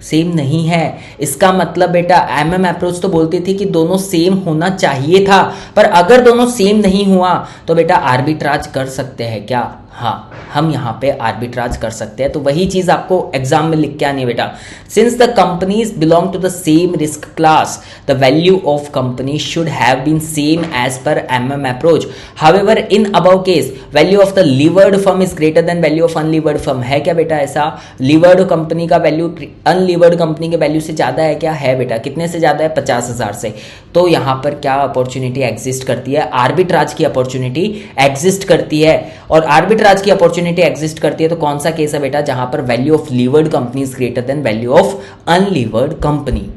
सेम नहीं है। इसका मतलब बेटा एमएम अप्रोच तो बोलती थी कि दोनों सेम होना चाहिए था, पर अगर दोनों सेम नहीं हुआ तो बेटा आर्बिट्राज कर सकते हैं क्या, हाँ, हम यहाँ पे आर्बिट्राज कर सकते हैं। तो वही चीज़ आपको एग्जाम में लिख के आनी है बेटा। Since the companies belong to the same risk class, the value of company should have been same as per MM approach. However in above case value of the levered firm is greater than value of unlevered firm. है क्या बेटा ऐसा? लीवर्ड कंपनी का वैल्यू अनलीवर्ड कंपनी के वैल्यू से ज़्यादा है क्या? है बेटा। कितने से ज़्यादा है? 50,000 से। तो यहाँ पर क्या अपॉर्चुनिटी एग्जिस्ट करती है? आर्बिट्राज की अपॉर्चुनिटी एग्जिस्ट करती है। और आर्बिट्राज की अपॉर्चुनिटी एग्जिस्ट करती है तो कौन सा केस है बेटा? जहां पर value of levered company is greater than value of unlevered company.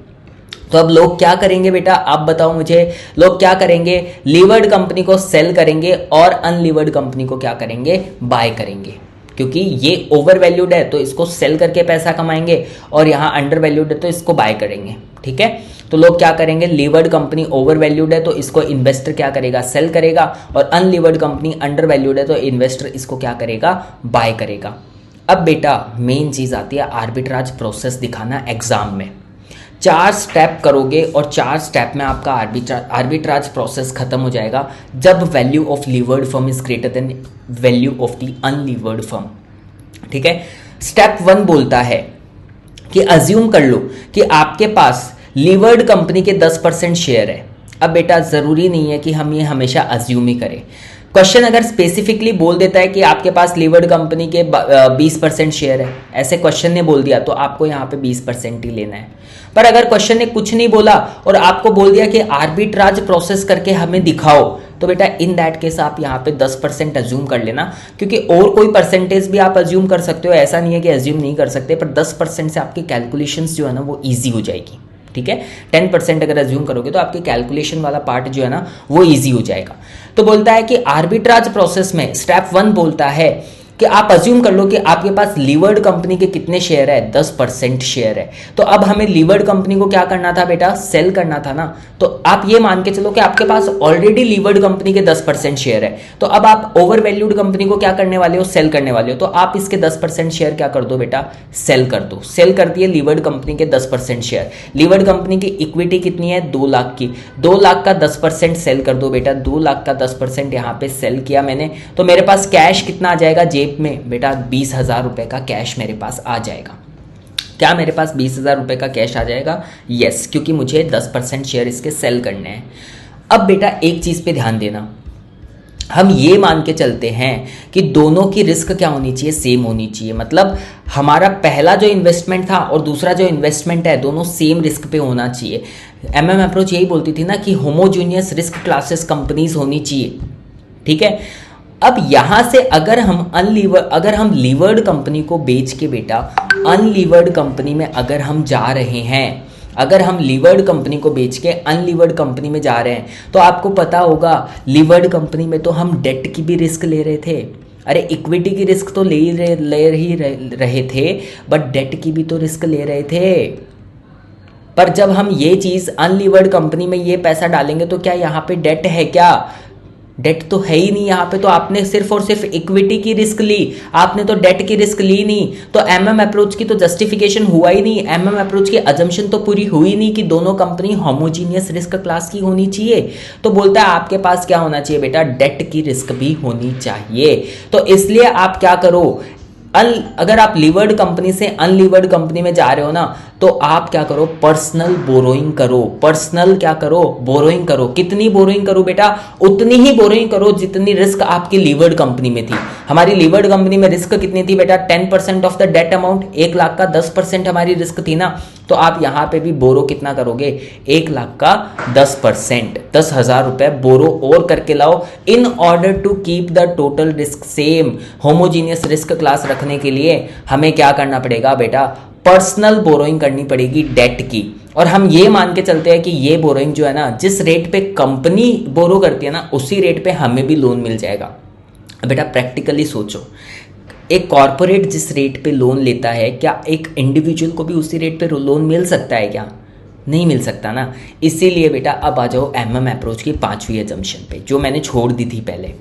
तो अब लोग क्या करेंगे बेटा? आप बताओ मुझे, लोग क्या करेंगे? लीवर्ड कंपनी को सेल करेंगे और अनलीवर्ड कंपनी को क्या करेंगे? बाय करेंगे, क्योंकि ये ओवर वैल्यूड है तो इसको सेल करके पैसा कमाएंगे, और यहाँ अंडर वैल्यूड है तो इसको बाय करेंगे। ठीक है, तो लोग क्या करेंगे? लीवर्ड कंपनी ओवर वैल्यूड है तो इसको इन्वेस्टर क्या करेगा? सेल करेगा, और अनलीवर्ड कंपनी अंडर वैल्यूड है तो इन्वेस्टर इसको क्या करेगा? बाय करेगा। अब बेटा मेन चीज आती है आर्बिट्राज प्रोसेस दिखाना एग्जाम में। 4 स्टेप करोगे और 4 स्टेप में आपका आर्बिट्राज प्रोसेस खत्म हो जाएगा जब value of levered firm is greater than value of the unlevered firm. ठीक है, स्टेप 1 बोलता है कि अज्यूम कर लो कि आपके पास लीवर्ड कंपनी के 10% शेयर है। अब बेटा जरूरी नहीं है कि हम ये हमेशा अज्यूम ही करें। क्वेश्चन अगर स्पेसिफिकली बोल देता है कि आपके पास लीवर्ड कंपनी के 20% शेयर है, ऐसे क्वेश्चन ने बोल दिया तो आपको यहाँ पे 20% ही लेना है। पर अगर क्वेश्चन ने कुछ नहीं बोला और आपको बोल दिया कि आर्बिट्राज प्रोसेस करके हमें दिखाओ, तो बेटा इन दैट केस आप यहाँ पे 10% अज्यूम कर लेना, क्योंकि और कोई परसेंटेज भी आप अज्यूम कर सकते हो, ऐसा नहीं है कि अज्यूम नहीं कर सकते, पर 10% से आपकी कैलकुलेशंस जो है ना वो ईजी हो जाएगी। ठीक है, 10% अगर अज्यूम करोगे तो आपके कैलकुलेशन वाला पार्ट जो है ना वो इजी हो जाएगा। तो बोलता है कि आर्बिट्राज प्रोसेस में स्टेप 1 बोलता है कि आप अज्यूम कर लो कि आपके पास लीवर्ड कंपनी के कितने शेयर है? 10% शेयर है। तो अब हमें लीवर्ड कंपनी को क्या करना था बेटा? सेल करना था ना। तो आप ये मान के चलो कि आपके पास ऑलरेडी लीवर्ड कंपनी के 10% शेयर है, तो अब आप ओवर वैल्यूड कंपनी को क्या करने वाले हो? सेल करने वाले हो। तो आप इसके 10% शेयर क्या कर दो बेटा? सेल कर दो। सेल कर दिए लीवर्ड कंपनी के 10% शेयर। लीवर्ड कंपनी की इक्विटी कितनी है? 2 लाख की। 2 लाख का 10% सेल कर दो बेटा। 2 लाख का 10% यहाँ पे सेल किया मैंने, तो मेरे पास कैश कितना आ जाएगा जेब में? बेटा 20,000 रुपए का कैश मेरे पास आ जाएगा। क्या मेरे पास 20,000 रुपए का कैश आ जाएगा? यस, क्योंकि मुझे 10% शेयर इसके सेल करने हैं। अब बेटा एक चीज पे ध्यान देना, हम ये मान के चलते हैं कि दोनों की रिस्क क्या होनी चाहिए? सेम होनी चाहिए। मतलब हमारा पहला जो इन्वेस्टमेंट था और दूसरा जो इन्वेस्टमेंट है दोनों सेम रिस्क पे होना चाहिए। MM अप्रोच यही बोलती थी ना कि होमोजीनियस रिस्क क्लासेस कंपनीज होनी चाहिए। ठीक है, अब यहां से अगर हम लीवर्ड कंपनी को बेच के बेटा अनलीवर्ड कंपनी में अगर हम जा रहे हैं, अगर हम लीवर्ड कंपनी को बेच के अनलीवर्ड कंपनी में जा रहे हैं, तो आपको पता होगा लीवर्ड कंपनी में तो हम डेट की भी रिस्क ले रहे थे। अरे इक्विटी की रिस्क तो ले ही रहे थे, बट डेट की भी तो रिस्क ले रहे थे। पर जब हम ये चीज अनलीवर्ड कंपनी में ये पैसा डालेंगे तो क्या यहाँ पे डेट है? क्या डेट तो है ही नहीं यहाँ पे। तो आपने सिर्फ और सिर्फ इक्विटी की रिस्क ली, आपने तो डेट की रिस्क ली नहीं। तो MM अप्रोच की तो जस्टिफिकेशन हुआ ही नहीं। MM अप्रोच की अजम्पशन तो पूरी हुई नहीं कि दोनों कंपनी होमोजीनियस रिस्क क्लास की होनी चाहिए। तो बोलता है आपके पास क्या होना चाहिए बेटा? डेट की रिस्क भी होनी चाहिए। तो इसलिए आप क्या करो, अगर आप लीवर्ड कंपनी से अनलीवर्ड कंपनी में जा रहे हो ना, तो आप क्या करो? पर्सनल बोरोइंग करो। पर्सनल क्या करो? बोरोइंग करो। कितनी बोरोइंग करो बेटा? उतनी ही बोरोइंग करो जितनी रिस्क आपकी लीवर्ड कंपनी में थी। हमारी लीवर्ड कंपनी में रिस्क कितनी थी बेटा? 10% of the debt amount. 1 lakh का 10% हमारी रिस्क थी ना। तो आप यहां पे भी बोरो कितना करोगे? 1 लाख का 10%, 10,000 रुपए बोरो और करके लाओ, in order to keep the total risk same. Homogeneous risk class रखने के लिए हमें क्या करना पड़ेगा बेटा? पर्सनल बोरोइंग करनी पड़ेगी डेट की। और हम ये मान के चलते हैं कि ये बोरोइंग जो है ना, जिस रेट पे कंपनी बोरो करती है ना, उसी रेट पे हमें भी लोन मिल जाएगा। बेटा प्रैक्टिकली सोचो, एक कॉर्पोरेट जिस रेट पे लोन लेता है, क्या एक इंडिविजुअल को भी उसी रेट पे लोन मिल सकता है क्या? नहीं मिल सकता ना। इसीलिए बेटा अब आ जाओ MM अप्रोच की 5वीं अजम्पशन पे, जो मैंने छोड़ दी थी पहले।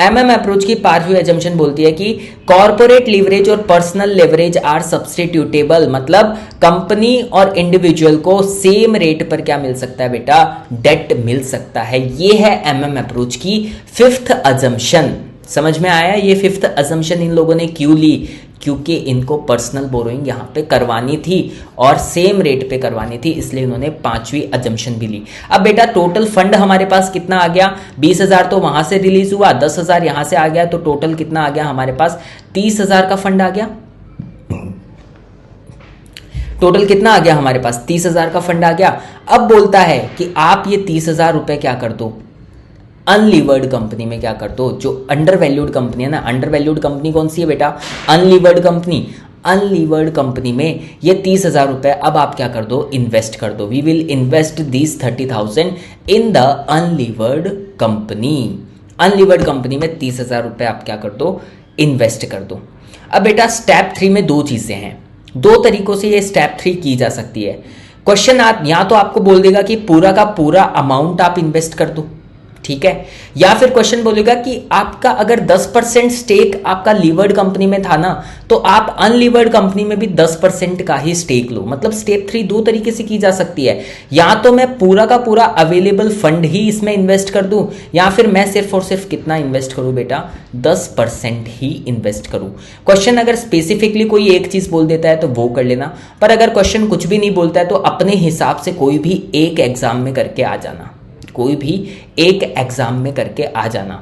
MM अप्रोच की 5वीं अजम्पशन बोलती है कि कॉर्पोरेट लीवरेज और पर्सनल लेवरेज आर सब्स्टिट्यूटेबल। मतलब कंपनी और इंडिविजुअल को सेम रेट पर क्या मिल सकता है बेटा? डेट मिल सकता है। ये है MM अप्रोच की 5th अजम्पशन। समझ में आया ये फिफ्थ अजम्पशन इन लोगों ने क्यों ली? क्योंकि इनको पर्सनल बोरोइंग यहाँ पे करवानी थी और सेम रेट पे करवानी थी, इसलिए इन्होंने पांचवी अजम्पशन भी ली। अब बेटा टोटल फंड हमारे पास कितना आ गया? 20,000 तो वहां से रिलीज हुआ, 10,000 यहां से आ गया, तो टोटल कितना आ गया हमारे पास? 30,000 का फंड आ गया। टोटल कितना आ गया हमारे पास? 30,000 का फंड आ गया। अब बोलता है कि आप ये 30,000 रुपए क्या कर दो, अनलीवर्ड कंपनी में क्या कर दो, जो अंडर वैल्यूड कंपनी है ना। अंडर वैल्यूड कंपनी कौन सी है बेटा? Unlevered company. अनलीवर्ड कंपनी में ये 30,000 रुपए अब आप क्या कर दो? इन्वेस्ट कर दो। We will invest this 30,000 in the unlevered company. Unlevered company में 30,000 रुपए आप क्या कर दो? इन्वेस्ट कर दो। अब बेटा स्टेप 3 में दो चीजें हैं, दो तरीकों से ये स्टेप 3 की जा सकती है। क्वेश्चन आप या तो आपको बोल देगा कि पूरा का पूरा अमाउंट आप इन्वेस्ट कर दो, ठीक है, या फिर क्वेश्चन बोलेगा कि आपका अगर 10% स्टेक आपका लीवर्ड कंपनी में था ना, तो आप अनलीवर्ड कंपनी में भी 10% का ही स्टेक लो। मतलब स्टेप 3 दो तरीके से की जा सकती है, या तो मैं पूरा का पूरा अवेलेबल फंड ही इसमें इन्वेस्ट कर दूं, या फिर मैं सिर्फ और सिर्फ कितना इन्वेस्ट करूं बेटा? 10% ही इन्वेस्ट करूं। क्वेश्चन अगर स्पेसिफिकली कोई एक चीज बोल देता है तो वो कर लेना, पर अगर क्वेश्चन कुछ भी नहीं बोलता है तो अपने हिसाब से कोई भी एक एग्जाम में करके आ जाना, कोई भी एक एग्जाम में करके आ जाना,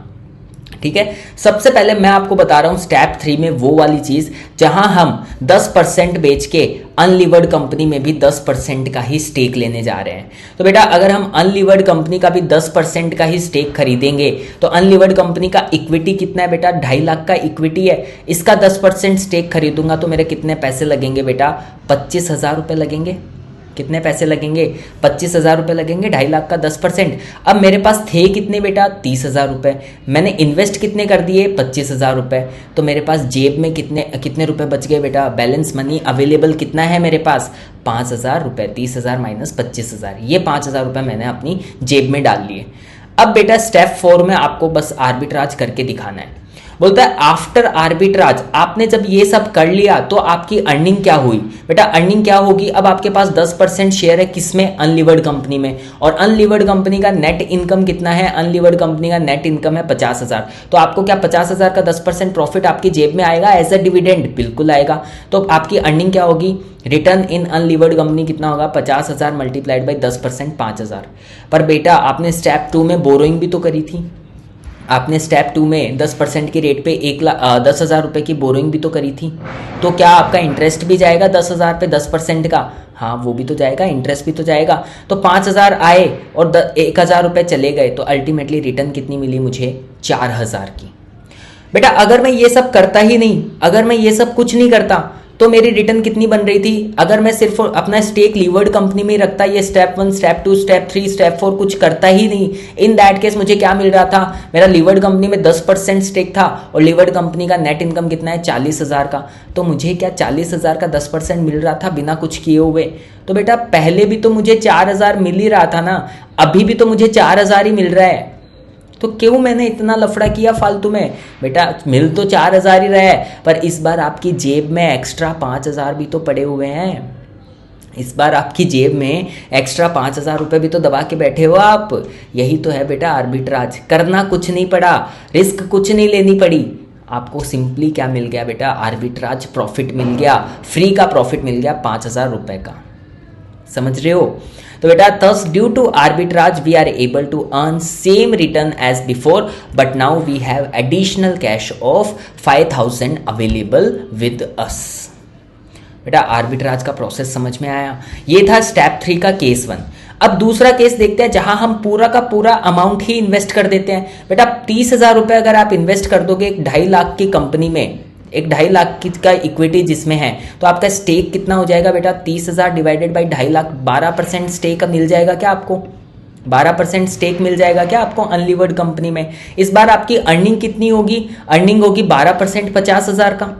ठीक है। सबसे पहले मैं आपको बता रहा हूं स्टेप 3 में वो वाली चीज जहां हम 10% बेच के अनलीवर्ड कंपनी में भी 10% का ही स्टेक लेने जा रहे हैं। तो बेटा अगर हम अनलीवर्ड कंपनी का भी 10% का ही स्टेक खरीदेंगे तो अनलीवर्ड कंपनी का इक्विटी कितना है बेटा? 2.5 लाख का इक्विटी है। इसका 10% स्टेक खरीदूंगा तो मेरे कितने पैसे लगेंगे बेटा? 25,000 रुपए लगेंगे। कितने पैसे लगेंगे? 25,000 रुपए लगेंगे। 2.5 लाख का 10%। अब मेरे पास थे कितने बेटा? 30,000 रुपए। मैंने इन्वेस्ट कितने कर दिए? 25,000 रुपए। तो मेरे पास जेब में कितने रुपए बच गए बेटा? बैलेंस मनी अवेलेबल कितना है मेरे पास? 5,000 रुपए। 30,000 माइनस 25,000, ये 5,000 रुपए मैंने अपनी जेब में डाल लिए। अब बेटा स्टेप 4 में आपको बस आर्बिट्राज करके दिखाना है। बोलता है आफ्टर आर्बिट्राज, आपने जब ये सब कर लिया तो आपकी अर्निंग क्या हुई बेटा? अर्निंग क्या होगी? अब आपके पास 10% शेयर है किसमें? अनलीवर्ड कंपनी में। और अनलीवर्ड कंपनी का नेट इनकम कितना है? अनलीवर्ड कंपनी का नेट इनकम है 50,000। तो आपको क्या 50,000 का 10% प्रॉफिट आपकी जेब में आएगा एज अ डिविडेंड? बिल्कुल आएगा। तो आपकी अर्निंग क्या होगी? रिटर्न इन अनलीवर्ड कंपनी कितना होगा? 50,000 मल्टीप्लाइड बाई 10% 5,000। पर बेटा आपने स्टेप 2 में बोरोइंग भी तो करी थी, आपने स्टेप 2 में 10% की रेट पे 10,000 रुपए की बोरोइंग भी तो करी थी। तो क्या आपका इंटरेस्ट भी जाएगा 10,000 पे 10% का? हाँ वो भी तो जाएगा, इंटरेस्ट भी तो जाएगा। तो 5,000 आए और 1,000 रुपए चले गए, तो अल्टीमेटली रिटर्न कितनी मिली मुझे? 4,000 की। बेटा अगर मैं ये सब करता ही नहीं, अगर मैं ये सब कुछ नहीं करता तो मेरी रिटर्न कितनी बन रही थी? अगर मैं सिर्फ अपना स्टेक लीवर्ड कंपनी में ही रखता, ये स्टेप 1 स्टेप 2 स्टेप 3 स्टेप 4 कुछ करता ही नहीं, इन दैट केस मुझे क्या मिल रहा था? मेरा लीवर्ड कंपनी में 10% स्टेक था और लीवर्ड कंपनी का नेट इनकम कितना है? 40,000 का। तो मुझे क्या 40,000 का 10% मिल रहा था बिना कुछ किए हुए? तो बेटा पहले भी तो मुझे 4,000 मिल ही रहा था ना, अभी भी तो मुझे 4,000 ही मिल रहा है। तो क्यों मैंने इतना लफड़ा किया फालतू में? बेटा मिल तो 4,000 ही रहा है, पर इस बार आपकी जेब में एक्स्ट्रा 5,000 भी तो पड़े हुए हैं। इस बार आपकी जेब में एक्स्ट्रा 5,000 रुपए भी तो दबा के बैठे हो आप। यही तो है बेटा आर्बिट्राज। करना कुछ नहीं पड़ा, रिस्क कुछ नहीं लेनी पड़ी, आपको सिंपली क्या मिल गया बेटा? आर्बिट्राज प्रॉफिट मिल गया, फ्री का प्रॉफिट मिल गया 5,000 रुपए का। समझ रहे हो? तो बेटा thus due to arbitrage we are able to earn same return as before but now we have additional cash of 5,000 available with us। बेटा आर्बिट्राज का प्रोसेस समझ में आया? ये था स्टेप 3 का केस 1। अब दूसरा केस देखते हैं जहां हम पूरा का पूरा अमाउंट ही इन्वेस्ट कर देते हैं। बेटा 30,000 रुपए अगर आप इन्वेस्ट कर दोगे एक 2.5 लाख की कंपनी में, एक 2.5 लाख का इक्विटी जिसमें है, तो आपका स्टेक कितना हो जाएगा बेटा? 30,000 डिवाइडेड बाई 2.5 लाख, 12% स्टेक मिल जाएगा क्या आपको? 12% स्टेक मिल जाएगा क्या आपको अनलीवर्ड कंपनी में? इस बार आपकी अर्निंग कितनी होगी? अर्निंग होगी 12% 50,000 का,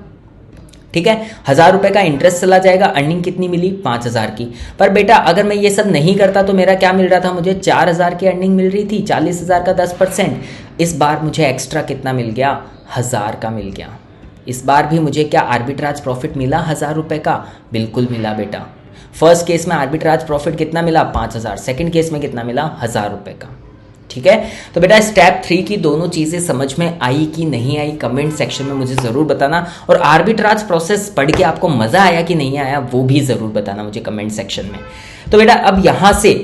ठीक है। 1,000 रुपए का इंटरेस्ट चला जाएगा, अर्निंग कितनी मिली? 5,000 की। पर बेटा अगर मैं ये सब नहीं करता तो मेरा क्या मिल रहा था? मुझे 4,000 की अर्निंग मिल रही थी, 40,000 का 10%। इस बार मुझे एक्स्ट्रा कितना मिल गया? 1,000 का मिल गया। इस बार भी मुझे क्या आर्बिट्राज प्रॉफिट मिला 1,000 रुपए का? बिल्कुल मिला बेटा। फर्स्ट केस में आर्बिट्राज प्रॉफिट कितना मिला? 5,000। सेकंड केस में कितना मिला? 1,000 रुपए का, ठीक है। तो बेटा स्टेप 3 की दोनों चीजें समझ में आई कि नहीं आई, कमेंट सेक्शन में मुझे जरूर बताना। और आर्बिट्राज प्रोसेस पढ़ के आपको मजा आया कि नहीं आया वो भी जरूर बताना मुझे कमेंट सेक्शन में। तो बेटा अब यहां से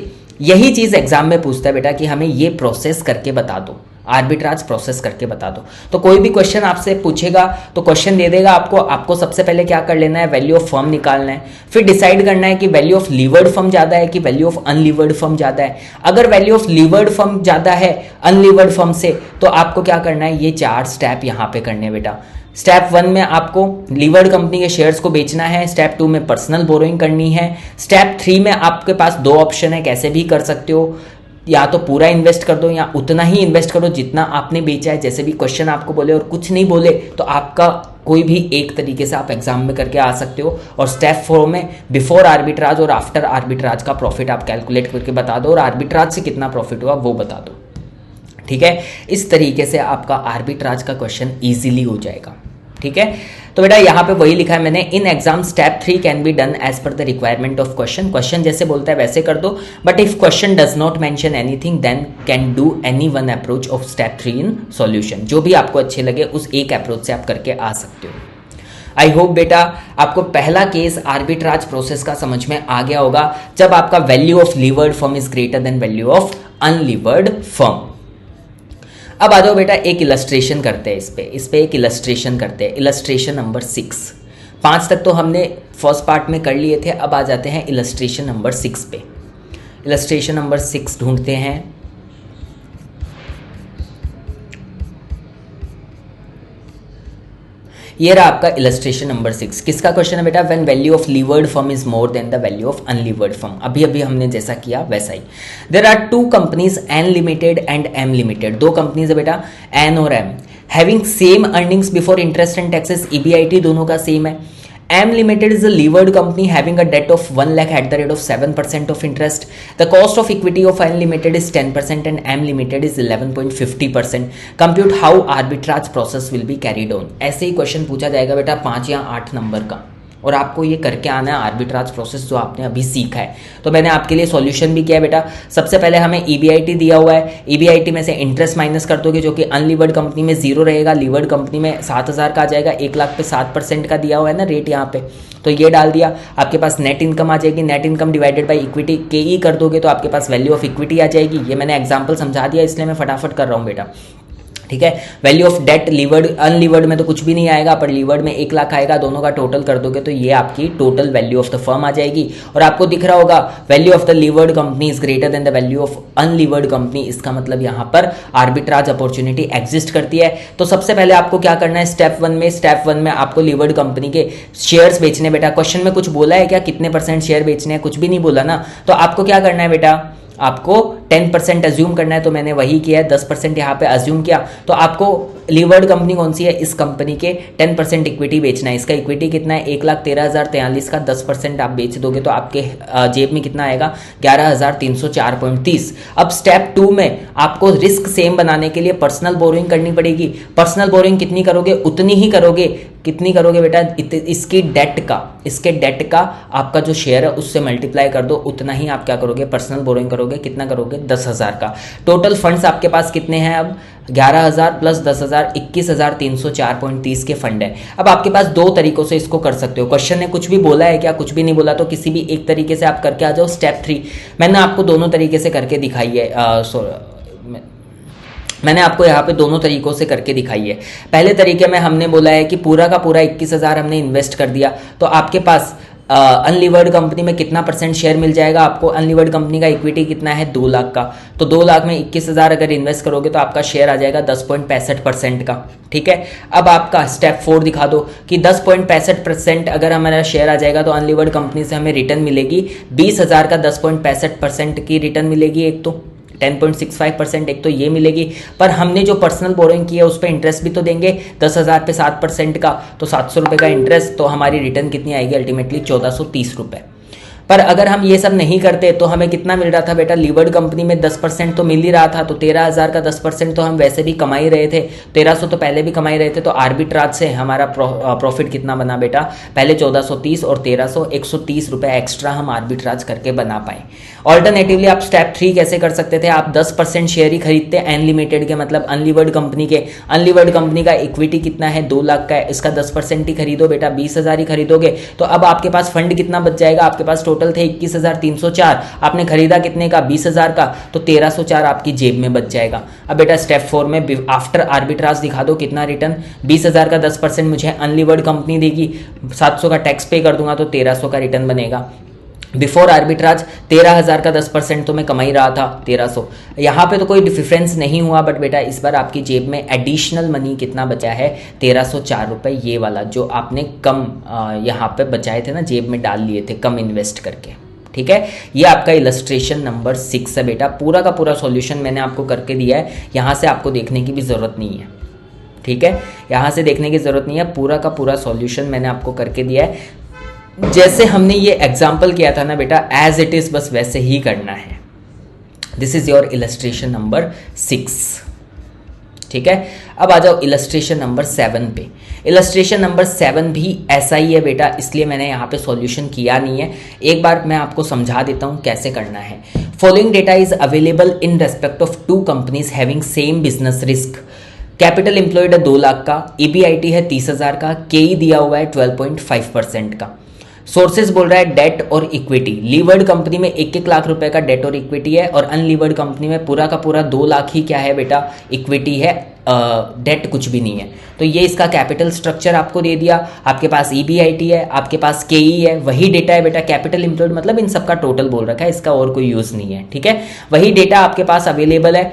यही चीज एग्जाम में पूछता है बेटा कि हमें ये प्रोसेस करके बता दो, आर्बिट्राज प्रोसेस करके बता दो। तो कोई भी क्वेश्चन आपसे पूछेगा तो क्वेश्चन दे देगा आपको सबसे पहले क्या कर लेना है, वैल्यू ऑफ फर्म निकालना है, फिर डिसाइड करना है कि वैल्यू ऑफ लीवर्ड फर्म ज्यादा है कि वैल्यू ऑफ अनलीवर्ड फर्म ज्यादा है। अगर वैल्यू ऑफ लीवर्ड फर्म ज्यादा है अनलीवर्ड फर्म से तो आपको क्या करना है, ये 4 स्टेप यहां पे करने हैं बेटा। स्टेप 1 में आपको लीवर्ड कंपनी के शेयर्स को बेचना है, स्टेप 2 में पर्सनल बोरोइंग करनी है, स्टेप 3 में आपके पास 2 ऑप्शन है, कैसे भी कर सकते हो, या तो पूरा इन्वेस्ट कर दो या उतना ही इन्वेस्ट करो जितना आपने बेचा है। जैसे भी क्वेश्चन आपको बोले और कुछ नहीं बोले तो आपका कोई भी एक तरीके से आप एग्जाम में करके आ सकते हो। और स्टेप 4 में बिफोर आर्बिट्राज और आफ्टर आर्बिट्राज का प्रॉफिट आप कैलकुलेट करके बता दो और आर्बिट्राज से कितना प्रॉफिट हुआ वो बता दो, ठीक है। इस तरीके से आपका आर्बिट्राज का क्वेश्चन ईजिली हो जाएगा, ठीक है। तो बेटा यहाँ पे वही लिखा है मैंने, in exam step 3 can be done as per the requirement of question. Question जैसे बोलता है वैसे कर दो, but if question does not mention anything then can do any one approach of step 3 in solution. जो भी आपको अच्छे लगे उस एक अप्रोच से आप करके आ सकते हो। आई होप बेटा आपको पहला केस आर्बिट्राज प्रोसेस का समझ में आ गया होगा, जब आपका value of levered firm is greater than value of unlevered firm. अब आ जाओ बेटा एक इलस्ट्रेशन करते हैं, इस पे एक इलस्ट्रेशन करते हैं, इलस्ट्रेशन नंबर 6। 5 तक तो हमने फर्स्ट पार्ट में कर लिए थे, अब आ जाते हैं इलस्ट्रेशन नंबर 6 पे। इलस्ट्रेशन नंबर 6 ढूंढते हैं। ये रहा आपका इलस्ट्रेशन नंबर 6। किसका क्वेश्चन है बेटा, when value of levered firm is more than the value of unlevered firm. अभी अभी हमने जैसा किया वैसा ही। There are 2 companies N limited and M limited. 2 companies है बेटा एन और M, having same earnings before interest and taxes, EBIT दोनों का सेम है। M Limited is a levered company having a debt of 1 lakh at the rate of 7% of interest. The cost of equity of N Limited is 10% and M Limited is 11.50%. Compute how arbitrage process will be carried on. ऐसे ही क्वेश्चन पूछा जाएगा बेटा 5 या 8 नंबर का, और आपको ये करके आना है आर्बिट्राज प्रोसेस जो आपने अभी सीखा है। तो मैंने आपके लिए सॉल्यूशन भी किया है बेटा। सबसे पहले हमें ईबीआईटी दिया हुआ है, ईबीआईटी में से इंटरेस्ट माइनस कर दोगे जो कि अनलीवर्ड कंपनी में 0 रहेगा, लीवर्ड कंपनी में 7,000 का आ जाएगा। 1 लाख पे 7% का दिया हुआ है ना रेट यहाँ पे, तो ये डाल दिया। आपके पास नेट इनकम आ जाएगी, net income divided by equity के ई कर दोगे तो आपके पास वैल्यू ऑफ इक्विटी आ जाएगी। ये मैंने एग्जाम्पल समझा दिया इसलिए मैं फटाफट कर रहा हूँ बेटा, ठीक है। Value of debt levered unlevered में तो कुछ भी नहीं आएगा, पर लीवर्ड में 1 लाख आएगा, दोनों का टोटल कर दोगे तो ये आपकी total value of the firm आ जाएगी। और आपको दिख रहा होगा value of the levered company is greater than the value of unlevered company. इसका मतलब यहाँ पर आर्बिट्राज अपॉर्चुनिटी एग्जिस्ट करती है। तो सबसे पहले आपको क्या करना है, स्टेप 1 में आपको लीवर्ड कंपनी के शेयर्स बेचने। बेटा क्वेश्चन में कुछ बोला है क्या, कितने % शेयर बेचने हैं, कुछ भी नहीं बोला ना। तो आपको क्या करना है बेटा, आपको 10% अज्यूम करना है, तो मैंने वही किया है, 10% यहाँ पे अज्यूम किया। तो आपको लीवर्ड कंपनी कौन सी है, इस कंपनी के 10% इक्विटी बेचना है। इसका इक्विटी कितना है, 1,13,043 का 10% आप बेच दोगे तो आपके जेब में कितना आएगा, 11,304.30। अब स्टेप 2 में आपको रिस्क सेम बनाने के लिए पर्सनल बोरोइंग करनी पड़ेगी। पर्सनल बोरोइंग कितनी करोगे, उतनी ही करोगे। कितनी करोगे बेटा, इसके डेट का आपका जो शेयर है उससे मल्टीप्लाई कर दो, उतना ही आप क्या करोगे, पर्सनल बोरोइंग करोगे। कितना करोगे, 10,000 का। टोटल फंड्स आपके पास कितने हैं अब, 11,000 प्लस 10,000 21,304.30 के फंड है। अब आपके पास 2 तरीकों से इसको कर सकते हो। क्वेश्चन ने कुछ भी बोला है क्या, कुछ भी नहीं बोला, तो किसी भी एक तरीके से आप करके आ जाओ। स्टेप 3 मैंने आपको दोनों तरीके से करके दिखाई है, मैंने आपको यहाँ पे दोनों तरीकों से करके दिखाई है। पहले तरीके में हमने बोला है कि पूरा का पूरा 21,000 हमने इन्वेस्ट कर दिया, तो आपके पास अनलीवर्ड कंपनी में कितना % शेयर मिल जाएगा आपको। अनलीवर्ड कंपनी का इक्विटी कितना है, 2 लाख का, तो 2 लाख में 21,000 अगर इन्वेस्ट करोगे तो आपका शेयर आ जाएगा 10.65% का, ठीक है। अब आपका स्टेप 4 दिखा दो कि 10.65% अगर हमारा शेयर आ जाएगा तो अनलीवर्ड कंपनी से हमें रिटर्न मिलेगी 20,000 का 10.65% की रिटर्न मिलेगी। एक तो 10.65% एक तो ये मिलेगी, पर हमने जो पर्सनल बोरोइंग की है उस पर इंटरेस्ट भी तो देंगे 10,000 पे 7% का, तो 700 रुपये का इंटरेस्ट, तो हमारी रिटर्न कितनी आएगी अल्टीमेटली 1,430 रुपये। पर अगर हम ये सब नहीं करते तो हमें कितना मिल रहा था बेटा, लीवर्ड कंपनी में 10% तो मिल ही रहा था, तो 13,000 का 10% तो हम वैसे भी कमा ही रहे थे, 1300 तो पहले भी कमा ही रहे थे। तो आर्बिट्राज से हमारा प्रॉफिट कितना बना बेटा, पहले 1430 और 1300, 130 रुपये एक्स्ट्रा हम आर्बिट्राज करके बना पाए। ऑल्टरनेटिवली आप स्टेप 3 कैसे कर सकते थे, आप 10% शेयर ही खरीदते अनलिमिटेड के, मतलब अनलीवर्ड कंपनी के। अनलीवर्ड कंपनी का इक्विटी कितना है, 2 लाख का है, इसका 10% ही खरीदो बेटा, 20,000 ही खरीदोगे तो अब आपके पास फंड कितना बच जाएगा, आपके पास टोटल थे 21,304, आपने खरीदा कितने का, 20,000 का, तो 1,304 आपकी जेब में बच जाएगा। अब बेटा स्टेप 4 में आफ्टर आर्बिट्राज दिखा दो कितना रिटर्न, 20,000 का 10% मुझे अनलीवर्ड कंपनी देगी, 700 का टैक्स पे कर दूंगा तो 1,300 का रिटर्न बनेगा। बिफोर आर्बिट्राज 13,000 का 10% तो मैं कमा ही रहा था, 1,300। यहाँ पे तो कोई डिफरेंस नहीं हुआ, बट बेटा इस बार आपकी जेब में एडिशनल मनी कितना बचा है, 1,304 रुपये, ये वाला जो आपने कम यहाँ पे बचाए थे ना, जेब में डाल लिए थे कम इन्वेस्ट करके। ठीक है, ये आपका इलस्ट्रेशन नंबर 6 है बेटा। पूरा का पूरा सॉल्यूशन मैंने आपको करके दिया है, यहाँ से आपको देखने की भी ज़रूरत नहीं है। ठीक है, यहाँ से देखने की ज़रूरत नहीं है, पूरा का पूरा सॉल्यूशन मैंने आपको करके दिया है। जैसे हमने ये एग्जाम्पल किया था ना बेटा, एज इट इज़ बस वैसे ही करना है। This is your illustration number 6। ठीक है, अब आ जाओ इलस्ट्रेशन नंबर 7 पे। इलस्ट्रेशन नंबर 7 भी ऐसा ही है बेटा, इसलिए मैंने यहाँ पे सॉल्यूशन किया नहीं है। एक बार मैं आपको समझा देता हूँ कैसे करना है। Following data is available in respect of 2 companies having same business risk. Capital employed है 2 लाख का, EBIT है 30,000 का, KE दिया हुआ है 12.5% का। सोर्सेज बोल रहा है डेट और इक्विटी। लीवर्ड कंपनी में 1-1 लाख रुपए का डेट और इक्विटी है, और अनलीवर्ड कंपनी में पूरा का पूरा 2 लाख ही क्या है बेटा, इक्विटी है, डेट कुछ भी नहीं है। तो ये इसका कैपिटल स्ट्रक्चर आपको दे दिया। आपके पास EBIT है, आपके पास KE है, वही डेटा है बेटा। कैपिटल एम्प्लॉयड मतलब इन सबका टोटल बोल रखा है, इसका और कोई यूज नहीं है। ठीक है, वही डेटा आपके पास अवेलेबल है,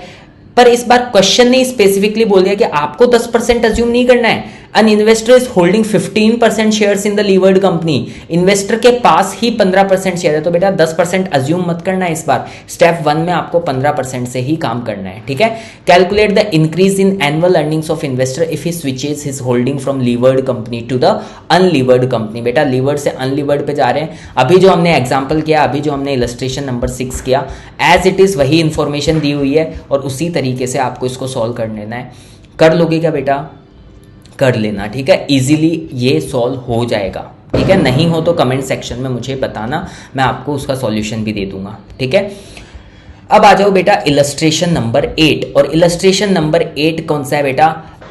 पर इस बार क्वेश्चन ने स्पेसिफिकली बोल दिया कि आपको 10% अज्यूम नहीं करना है। An investor is holding 15% shares in the levered company. Investor के पास ही 15% शेयर है, तो बेटा 10% अज्यूम मत करना है इस बार। स्टेप 1 में आपको 15% से ही काम करना है। ठीक है, calculate the increase in annual earnings of investor if he switches his holding from levered company to the unlevered company. बेटा लीवर्ड से अनलीवर्ड पे जा रहे हैं। अभी जो हमने एग्जाम्पल किया, अभी जो हमने इलस्ट्रेशन नंबर 6 किया, एज इट इज वही इंफॉर्मेशन दी हुई है, और उसी तरीके से आपको इसको सॉल्व कर लेना है। कर लोगे क्या बेटा, कर लेना। ठीक है, इजीली ये सॉल्व हो जाएगा। ठीक है, नहीं हो तो कमेंट सेक्शन में मुझे बताना, मैं आपको उसका सॉल्यूशन भी दे दूंगा। ठीक है, अब आ जाओ बेटा इलस्ट्रेशन नंबर 8। और इलस्ट्रेशन नंबर 8 कौन सा है बेटा,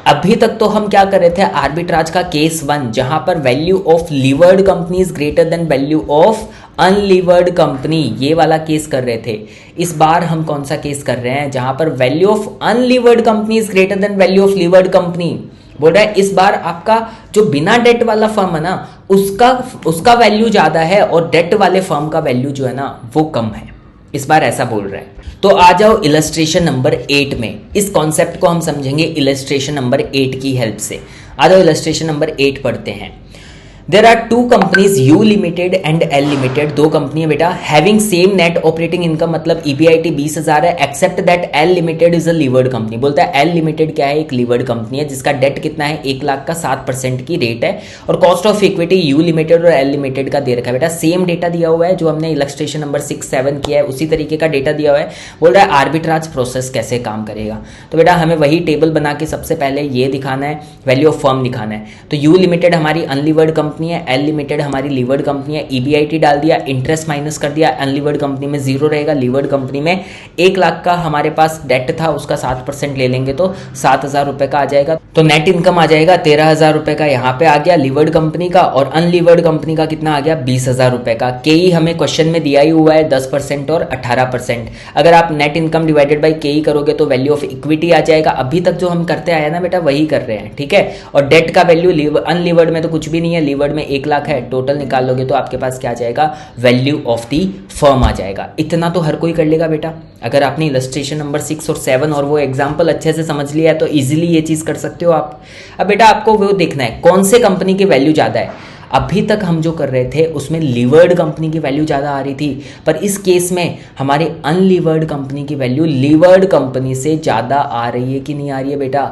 अभी तक तो हम क्या कर रहे थे, आर्बिट्राज का केस 1, जहां पर value of levered company is greater than value of unlevered company, ये वाला केस कर रहे थे। इस बार हम कौन सा केस कर रहे हैं, जहां पर value of unlevered company is greater than value of levered company. बोल रहा है इस बार आपका जो बिना डेट वाला फर्म है ना, उसका वैल्यू ज्यादा है, और डेट वाले फर्म का वैल्यू जो है ना वो कम है। इस बार ऐसा बोल रहा है। तो आ जाओ इलस्ट्रेशन नंबर 8 में। इस कॉन्सेप्ट को हम समझेंगे इलस्ट्रेशन नंबर 8 की हेल्प से। आ जाओ इलस्ट्रेशन नंबर 8 पढ़ते हैं। There are 2 companies, U limited and L limited, 2 company है बेटा, having same net operating income, मतलब EBIT 20,000 है, except that L limited is a levered company. बोलता है L लिमिटेड क्या है, एक लीवर्ड कंपनी है, जिसका डेट कितना है, 1 लाख का 7% की रेट है, और cost of equity U limited और L लिमिटेड का दे रखा है बेटा। सेम डेटा दिया हुआ है जो हमने इलस्ट्रेशन नंबर 6-7 किया है, उसी तरीके का डेटा दिया हुआ है। बोल रहा है आर्बिट्राज प्रोसेस कैसे काम करेगा। तो बेटा हमें वही टेबल बना के सबसे पहले ये दिखाना है, वैल्यू ऑफ फर्म दिखाना है। तो U लिमिटेड हमारी अनलीवर्ड कंपनी है, L लिमिटेड हमारी लीवर्ड कंपनी है, EBIT डाल दिया, इंटरेस्ट माइनस कर दिया, अनलीवर्ड कंपनी में 0 रहेगा, लीवर्ड कंपनी में 1 लाख का हमारे पास डेट था, उसका 7% ले लेंगे तो 7,000 रुपए का आ जाएगा। तो नेट इनकम आ जाएगा 13,000 रुपए का, यहाँ पे आ गया लीवर्ड कंपनी का, और अनलीवर्ड कंपनी का कितना आ गया, 20,000 रुपए का। KE हमें क्वेश्चन में दिया ही हुआ है 10% और 18%। अगर आप net income divided by KE करोगे तो वैल्यू ऑफ इक्विटी आ जाएगा। अभी तक जो हम करते आए ना बेटा वही कर रहे हैं। ठीक है, और डेट का वैल्यू अनलीवर्ड में तो कुछ भी नहीं है, लीवर्ड में 1 लाख है, टोटल निकाल लोगे तो आपके पास क्या आ जाएगा, वैल्यू ऑफ दी फर्म आ जाएगा। इतना तो हर कोई कर लेगा बेटा। अगर आपने इलस्ट्रेशन नंबर 6 और 7 और वो एग्जाम्पल अच्छे से समझ लिया है तो इजीली ये चीज कर सकते हो आप। अब बेटा आपको वो देखना है कौन से कंपनी की वैल्यू ज्यादा है। अभी तक हम जो कर रहे थे उसमें लीवर्ड कंपनी की वैल्यू ज़्यादा आ रही थी, पर इस केस में हमारे अनलीवर्ड कंपनी की वैल्यू लीवर्ड कंपनी से ज़्यादा आ रही है कि नहीं आ रही है बेटा,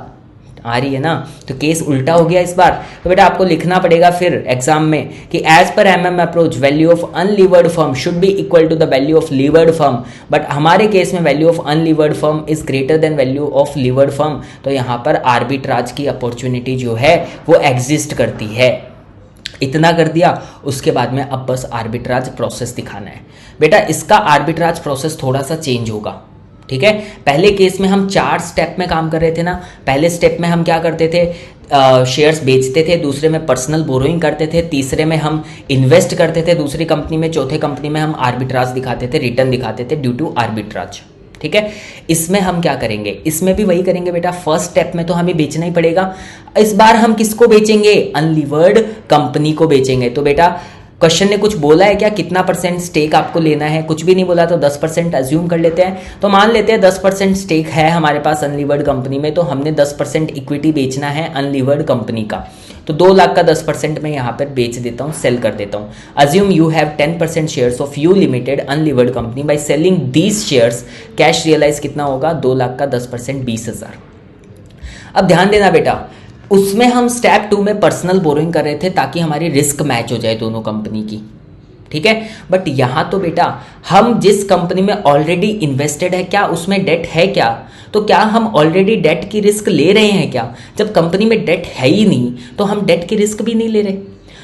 आ रही है ना, तो केस उल्टा हो गया इस बार। तो बेटा आपको लिखना पड़ेगा फिर एग्जाम में कि as per MM approach value of unlevered firm should be equal to the value of levered firm, but हमारे केस में value of unlevered firm is greater than value of levered firm, तो यहाँ पर आर्बिट्राज की अपॉर्चुनिटी जो है वो एग्जिस्ट करती है। इतना कर दिया, उसके बाद में अब बस आर्बिट्राज प्रोसेस दिखाना है। बेटा इसका आर्बिट्राज प्रोसेस थोड़ा सा चेंज होगा, ठीक है। पहले केस में हम 4 स्टेप में काम कर रहे थे ना। पहले स्टेप में हम क्या करते थे, शेयर्स बेचते थे, दूसरे में पर्सनल बोरोइंग करते थे, तीसरे में हम इन्वेस्ट करते थे दूसरी कंपनी में, चौथे कंपनी में हम आर्बिट्राज दिखाते थे, रिटर्न दिखाते थे ड्यू टू आर्बिट्राज, ठीक है। इसमें हम क्या करेंगे, इसमें भी वही करेंगे बेटा। फर्स्ट स्टेप में तो हमें बेचना ही पड़ेगा। इस बार हम किसको बेचेंगे, अनलीवर्ड कंपनी को बेचेंगे। तो बेटा क्वेश्चन ने कुछ बोला है क्या, कितना % स्टेक आपको लेना है, कुछ भी नहीं बोला, तो 10% अज्यूम कर लेते हैं। तो मान लेते हैं 10% स्टेक है हमारे पास अनलीवर्ड कंपनी में, तो हमने 10% इक्विटी बेचना है अनलीवर्ड कंपनी का। तो 2 लाख का 10% मैं यहाँ पर बेच देता हूँ, सेल कर देता हूँ। Assume you have 10% shares of U limited unlevered company, by selling these shares cash realize कितना होगा, 2 लाख का 10% 20,000। अब ध्यान देना बेटा, उसमें हम स्टेप 2 में पर्सनल बोरोइंग कर रहे थे ताकि हमारी रिस्क मैच हो जाए दोनों कंपनी की, ठीक है। बट यहाँ तो बेटा हम जिस कंपनी में ऑलरेडी इन्वेस्टेड है, क्या उसमें डेट है क्या, तो क्या हम ऑलरेडी डेट की रिस्क ले रहे हैं क्या। जब कंपनी में डेट है ही नहीं तो हम डेट की रिस्क भी नहीं ले रहे।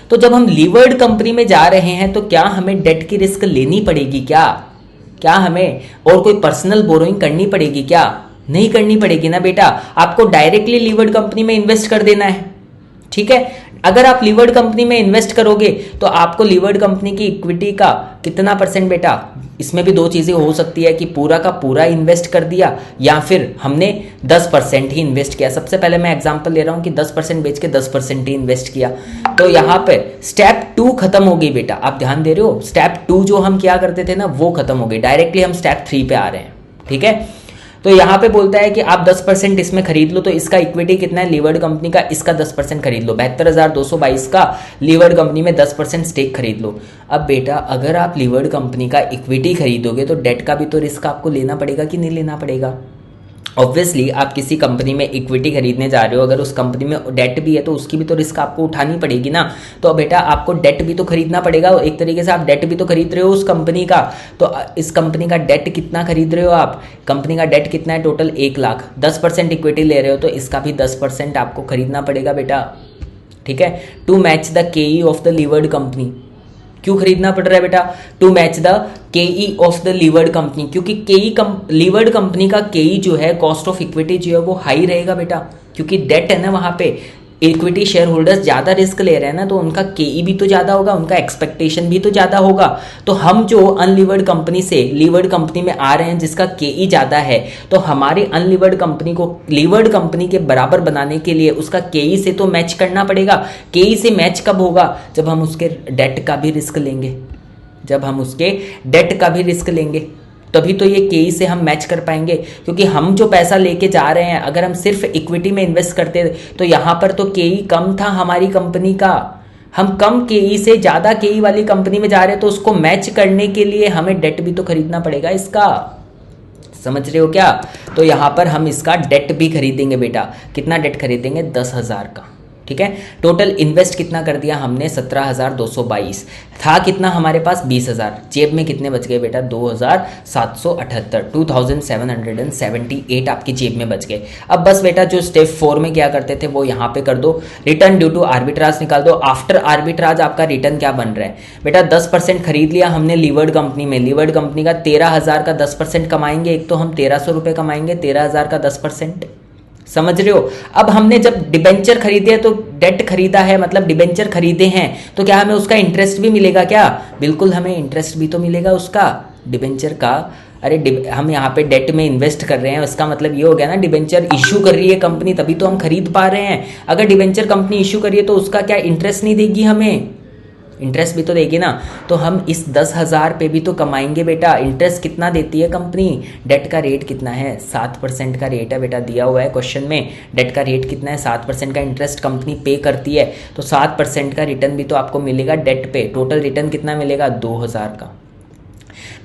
तो जब हम लीवर्ड कंपनी में जा रहे हैं तो क्या हमें डेट की रिस्क लेनी पड़ेगी क्या हमें और कोई पर्सनल बोरोइंग करनी पड़ेगी क्या, नहीं करनी पड़ेगी ना बेटा। आपको डायरेक्टली लीवर्ड कंपनी में इन्वेस्ट कर देना है, ठीक है। अगर आप लीवर्ड कंपनी में इन्वेस्ट करोगे तो आपको लीवर्ड कंपनी की इक्विटी का कितना % बेटा, इसमें भी 2 चीजें हो सकती है कि पूरा का पूरा इन्वेस्ट कर दिया या फिर हमने 10% ही इन्वेस्ट किया। सबसे पहले मैं एग्जांपल ले रहा हूं कि 10% बेच के 10% ही इन्वेस्ट किया। तो यहाँ पे स्टेप 2 खत्म हो गई बेटा, आप ध्यान दे रहे हो। स्टेप 2 जो हम क्या करते थे ना वो खत्म हो गई, डायरेक्टली हम स्टेप 3 पे आ रहे हैं, ठीक है। तो यहाँ पे बोलता है कि आप 10% इसमें खरीद लो, तो इसका इक्विटी कितना है लीवर्ड कंपनी का, इसका 10% खरीद लो, 72,222 का लीवर्ड कंपनी में 10% स्टेक खरीद लो। अब बेटा अगर आप लीवर्ड कंपनी का इक्विटी खरीदोगे तो डेट का भी तो रिस्क आपको लेना पड़ेगा कि नहीं लेना पड़ेगा। ऑब्वियसली आप किसी कंपनी में इक्विटी खरीदने जा रहे हो, अगर उस कंपनी में डेट भी है तो उसकी भी तो रिस्क आपको उठानी पड़ेगी ना। तो बेटा आपको डेट भी तो खरीदना पड़ेगा, एक तरीके से आप डेट भी तो खरीद रहे हो उस कंपनी का। तो इस कंपनी का डेट कितना खरीद रहे हो आप, कंपनी का डेट कितना है टोटल 1 लाख, 10% इक्विटी ले रहे हो तो इसका भी 10% आपको खरीदना पड़ेगा बेटा, ठीक है। टू मैच द केई ऑफ द लीवर्ड कंपनी, क्यों खरीदना पड़ रहा है बेटा, टू मैच द केई ऑफ द लीवर्ड कंपनी, क्योंकि लीवर्ड कंपनी का केई जो है कॉस्ट ऑफ इक्विटी जो है वो हाई रहेगा बेटा, क्योंकि डेट है ना वहां पे, इक्विटी शेयर होल्डर्स ज़्यादा रिस्क ले रहे हैं ना, तो उनका केई भी तो ज़्यादा होगा, उनका एक्सपेक्टेशन भी तो ज़्यादा होगा। तो हम जो अनलीवर्ड कंपनी से लीवर्ड कंपनी में आ रहे हैं जिसका केई ज़्यादा है, तो हमारी अनलीवर्ड कंपनी को लीवर्ड कंपनी के बराबर बनाने के लिए उसका केई से तो मैच करना पड़ेगा। केई से मैच कब होगा, जब हम उसके डेट का भी रिस्क लेंगे, जब हम उसके डेट का भी रिस्क लेंगे तभी तो ये केई से हम मैच कर पाएंगे। क्योंकि हम जो पैसा लेके जा रहे हैं, अगर हम सिर्फ इक्विटी में इन्वेस्ट करते तो यहाँ पर तो केई कम था हमारी कंपनी का, हम कम केई से ज़्यादा केई वाली कंपनी में जा रहे हैं, तो उसको मैच करने के लिए हमें डेट भी तो खरीदना पड़ेगा इसका, समझ रहे हो क्या। तो यहाँ पर हम इसका डेट भी खरीदेंगे बेटा, कितना डेट खरीदेंगे, 10,000 का, ठीक है। टोटल इन्वेस्ट कितना कर दिया हमने, 17,222, था कितना हमारे पास 20,000, जेब में कितने बच गए बेटा, 2,778, 2,778 आपकी जेब में बच गए। अब बस बेटा जो स्टेप 4 में क्या करते थे वो यहाँ पे कर दो, रिटर्न ड्यू टू आर्बिट्राज निकाल दो। आफ्टर आर्बिट्राज आपका रिटर्न क्या बन रहा है बेटा, 10% खरीद लिया हमने लीवर्ड कंपनी में, लीवर्ड कंपनी का 13,000 का 10% कमाएंगे, एक तो हम 1,300 रुपये कमाएंगे, 13,000 का 10%, समझ रहे हो। अब हमने जब डिबेंचर खरीदे तो डेट खरीदा है, मतलब डिबेंचर खरीदे हैं, तो क्या हमें उसका इंटरेस्ट भी मिलेगा क्या, बिल्कुल हमें इंटरेस्ट भी तो मिलेगा उसका डिबेंचर का। अरे हम यहाँ पे डेट में इन्वेस्ट कर रहे हैं, इसका मतलब ये हो गया ना, डिबेंचर इशू कर रही है कंपनी तभी तो हम खरीद पा रहे हैं। अगर डिबेंचर कंपनी इशू कर रही है तो उसका क्या इंटरेस्ट नहीं देगी हमें, इंटरेस्ट भी तो देगी ना। तो हम इस 10,000 पे भी तो कमाएंगे बेटा। इंटरेस्ट कितना देती है कंपनी, डेट का रेट कितना है, 7% का रेट है बेटा, दिया हुआ है क्वेश्चन में। डेट का रेट कितना है, 7% का इंटरेस्ट कंपनी पे करती है, तो 7% का रिटर्न भी तो आपको मिलेगा डेट पे। टोटल रिटर्न कितना मिलेगा, 2,000 का।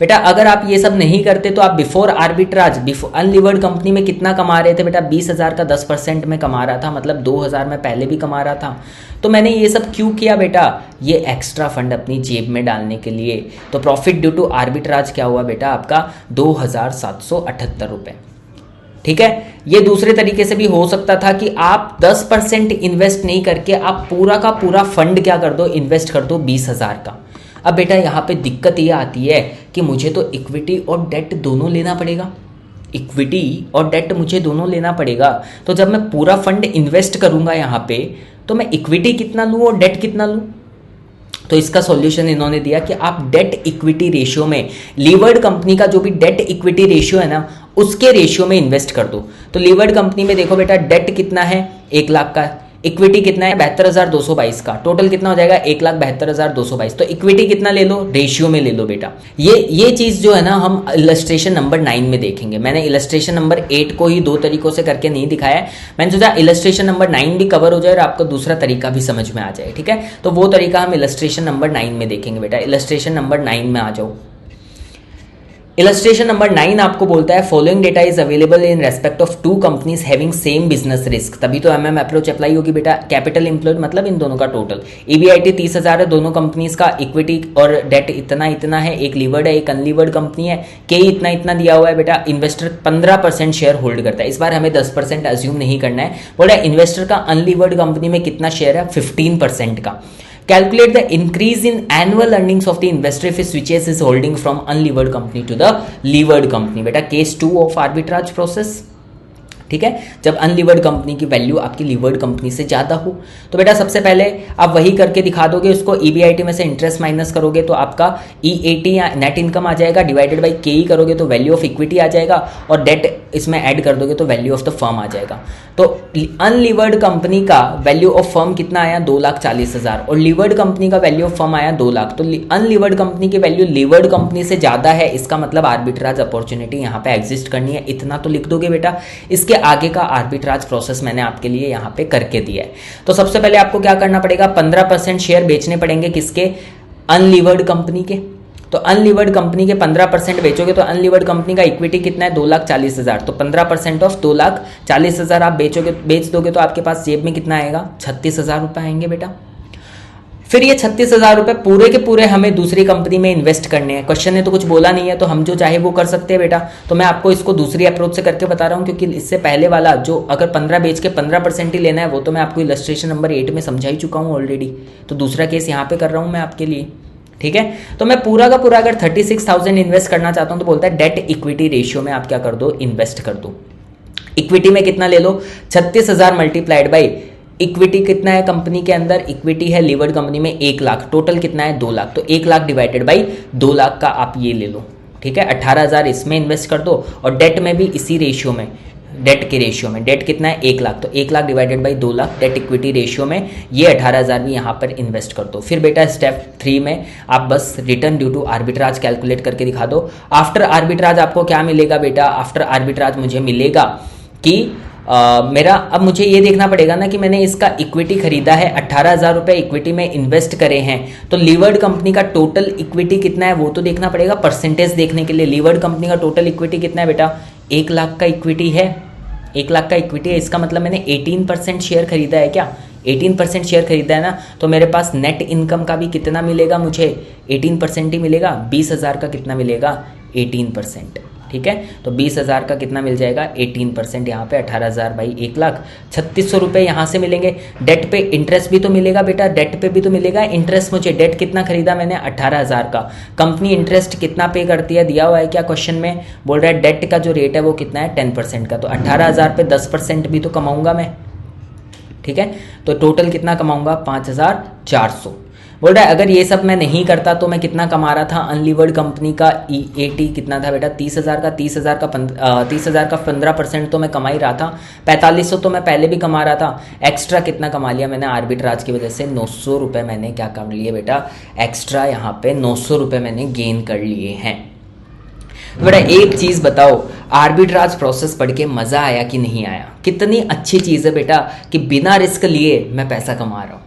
बेटा अगर आप ये सब नहीं करते तो आप before arbitrage before unlevered company में कितना कमा रहे थे बेटा? 20,000 का 10% में कमा रहा था, मतलब 2,000 में पहले भी कमा रहा था। तो मैंने ये सब क्यों किया बेटा? ये एक्स्ट्रा फंड अपनी जेब में डालने के लिए। तो प्रॉफिट ड्यू टू आर्बिट्राज क्या हुआ बेटा आपका? 2,778 रुपये। ठीक है, ये दूसरे तरीके से भी हो सकता था कि आप 10% इन्वेस्ट नहीं करके आप पूरा का पूरा फंड क्या कर दो, इन्वेस्ट कर दो 20,000 का। अब बेटा यहाँ पे दिक्कत ये आती है कि मुझे तो इक्विटी और डेट दोनों लेना पड़ेगा, इक्विटी और डेट मुझे दोनों लेना पड़ेगा। तो जब मैं पूरा फंड इन्वेस्ट करूंगा यहाँ पे, तो मैं इक्विटी कितना लूँ और डेट कितना लूँ? तो इसका सॉल्यूशन इन्होंने दिया कि आप डेट इक्विटी रेशियो में, लीवर्ड कंपनी का जो भी डेट इक्विटी रेशियो है ना, उसके रेशियो में इन्वेस्ट कर दो। तो लीवर्ड कंपनी में देखो बेटा, डेट कितना है? 1 लाख का, इक्विटी कितना है? 72,222 का, टोटल कितना हो जाएगा? 1,72,222। तो इक्विटी कितना ले लो? रेशियो में ले लो बेटा। ये चीज जो है ना हम इलस्ट्रेशन नंबर 9 में देखेंगे। मैंने इलस्ट्रेशन नंबर 8 को ही 2 तरीकों से करके नहीं दिखाया है, मैंने सोचा इलस्ट्रेशन नंबर 9 भी कवर हो जाए और आपको दूसरा तरीका भी समझ में आ जाए। ठीक है, तो वो तरीका हम इलस्ट्रेशन नंबर 9 में देखेंगे बेटा। इलस्ट्रेशन नंबर 9 में आ जाओ। इलस्ट्रेशन नंबर 9 आपको बोलता है following data is available in respect of 2 companies having same business risk. तभी तो एमएम अप्रोच अप्लाई होगी बेटा। कैपिटल एम्प्लॉयड मतलब इन दोनों का टोटल, ईबीआईटी 30,000 है दोनों कंपनीज का, इक्विटी और डेट इतना इतना है, एक लीवर्ड है एक अनलीवर्ड कंपनी है, के इतना इतना दिया हुआ है बेटा। इन्वेस्टर 15% शेयर होल्ड करता है, इस बार हमें 10% अज्यूम नहीं करना है। बोल रहा है इन्वेस्टर का अनलीवर्ड कंपनी में कितना शेयर है? 15% का। Calculate the increase in annual earnings of the investor if he switches his holding from unlevered company to the levered company। बेटा केस 2 ऑफ आर्बिट्राज प्रोसेस। ठीक है, जब अनलीवर्ड कंपनी की वैल्यू आपकी लीवर्ड कंपनी से ज्यादा हो। तो बेटा सबसे पहले आप वही करके दिखा दोगे, उसको ईबीआईटी में से इंटरेस्ट माइनस करोगे तो आपका ईएटी या नेट इनकम आ जाएगा, डिवाइडेड बाई के करोगे तो वैल्यू ऑफ इक्विटी आ जाएगा, और डेट इसमें ऐड कर दोगे तो वैल्यू ऑफ द फर्म आ जाएगा। तो अनलीवर्ड कंपनी का वैल्यू ऑफ फर्म कितना आया? 2,40,000, और लीवर्ड कंपनी का वैल्यू ऑफ फर्म आया 2 लाख। तो अनलीवर्ड कंपनी की वैल्यू लीवर्ड कंपनी से ज्यादा है, इसका मतलब आर्बिट्राज अपॉर्चुनिटी यहाँ पे एग्जिस्ट करनी है। इतना तो लिख दोगे बेटा। इसके आगे का आर्बिट्राज प्रोसेस मैंने आपके लिए यहाँ पे करके दिया है। तो सबसे पहले आपको क्या करना पड़ेगा? 15% शेयर बेचने पड़ेंगे, किसके? अनलीवर्ड कंपनी के। तो अनलीवर्ड कंपनी के 15% बेचोगे तो अनलीवर्ड कंपनी का इक्विटी कितना है? 2,40,000। तो 15% ऑफ 2,40,000 आप बेच दोगे तो आपके पास जेब में कितना आएगा? 36,000 रुपए आएंगे बेटा। फिर ये 36,000 रुपए पूरे के पूरे हमें दूसरी कंपनी में इन्वेस्ट करने हैं। क्वेश्चन ने तो कुछ बोला नहीं है, तो हम जो चाहे वो कर सकते हैं बेटा। तो मैं आपको इसको दूसरी अप्रोच से करके बता रहा हूँ, क्योंकि इससे पहले वाला जो अगर 15 बेच के 15% ही लेना है, वो तो मैं आपको इलस्ट्रेशन नंबर 8 में समझा ही चुका हूँ ऑलरेडी। तो दूसरा केस यहाँ पे कर रहा हूँ मैं आपके लिए। ठीक है, तो मैं पूरा का पूरा अगर 36,000 इन्वेस्ट करना चाहता हूँ तो बोलता है डेट इक्विटी रेशियो में आप क्या कर दो? इन्वेस्ट कर दो। इक्विटी में कितना ले लो? 36,000 मल्टीप्लाइड बाई इक्विटी कितना है कंपनी के अंदर? इक्विटी है लीवर्ड कंपनी में 1 लाख, टोटल कितना है? 2 लाख। तो 1 लाख डिवाइडेड बाई 2 लाख का आप ये ले लो। ठीक है, 18,000 इसमें इन्वेस्ट कर दो, और डेट में भी इसी रेशियो में, डेट के रेशियो में, डेट कितना है? 1 लाख। तो 1 lakh divided by 2 lakh debt equity ratio में ये 18,000 भी यहाँ पर इन्वेस्ट कर दो। फिर बेटा स्टेप 3 में आप बस return due to arbitrage calculate करके दिखा दो। आफ्टर आर्बिट्राज आपको क्या मिलेगा बेटा? आफ्टर आर्बिट्राज मुझे मिलेगा कि मेरा, अब मुझे ये देखना पड़ेगा ना कि मैंने इसका इक्विटी खरीदा है, 18,000 रुपए इक्विटी में इन्वेस्ट करे हैं, तो लीवर्ड कंपनी का टोटल इक्विटी कितना है वो तो देखना पड़ेगा। परसेंटेज देखने के लिए लीवर्ड कंपनी का टोटल इक्विटी कितना है बेटा? 1 लाख का इक्विटी है, 1 लाख का इक्विटी है। इसका मतलब मैंने 18% शेयर खरीदा है क्या? 18% शेयर खरीदा है ना, तो मेरे पास नेट इनकम का भी कितना मिलेगा? मुझे 18% ही मिलेगा। 20,000 का कितना मिलेगा? 18%। ठीक है, तो 20,000 का कितना मिल जाएगा? 18% यहाँ पे 18,000 बाई 1 लाख, 3600 रुपये यहाँ से मिलेंगे। डेट पे इंटरेस्ट भी तो मिलेगा बेटा, डेट पे भी तो मिलेगा इंटरेस्ट। मुझे डेट कितना खरीदा मैंने? 18,000 का। कंपनी इंटरेस्ट कितना पे करती है दिया हुआ है क्या क्वेश्चन में? बोल रहा है डेट का जो रेट है वो कितना है? 10% का। तो 18,000 पे 10% भी तो कमाऊंगा मैं। ठीक है, तो टोटल कितना कमाऊंगा? 5,400। बोल रहा है अगर ये सब मैं नहीं करता तो मैं कितना कमा रहा था? अनलीवर्ड कंपनी का ईएटी कितना था बेटा? 30,000 का। 30,000 का 15% तो मैं कमा ही रहा था। 4500 तो मैं पहले भी कमा रहा था। एक्स्ट्रा कितना कमा लिया मैंने आर्बिट्राज की वजह से? 900 रुपये मैंने क्या कर लिए बेटा? एक्स्ट्रा यहाँ पे 900 रुपये मैंने गेन कर लिए हैं। बेटा एक चीज बताओ, आर्बिट्राज प्रोसेस पढ़ के मजा आया कि नहीं आया? कितनी अच्छी चीज है बेटा कि बिना रिस्क लिए मैं पैसा कमा रहा हूँ।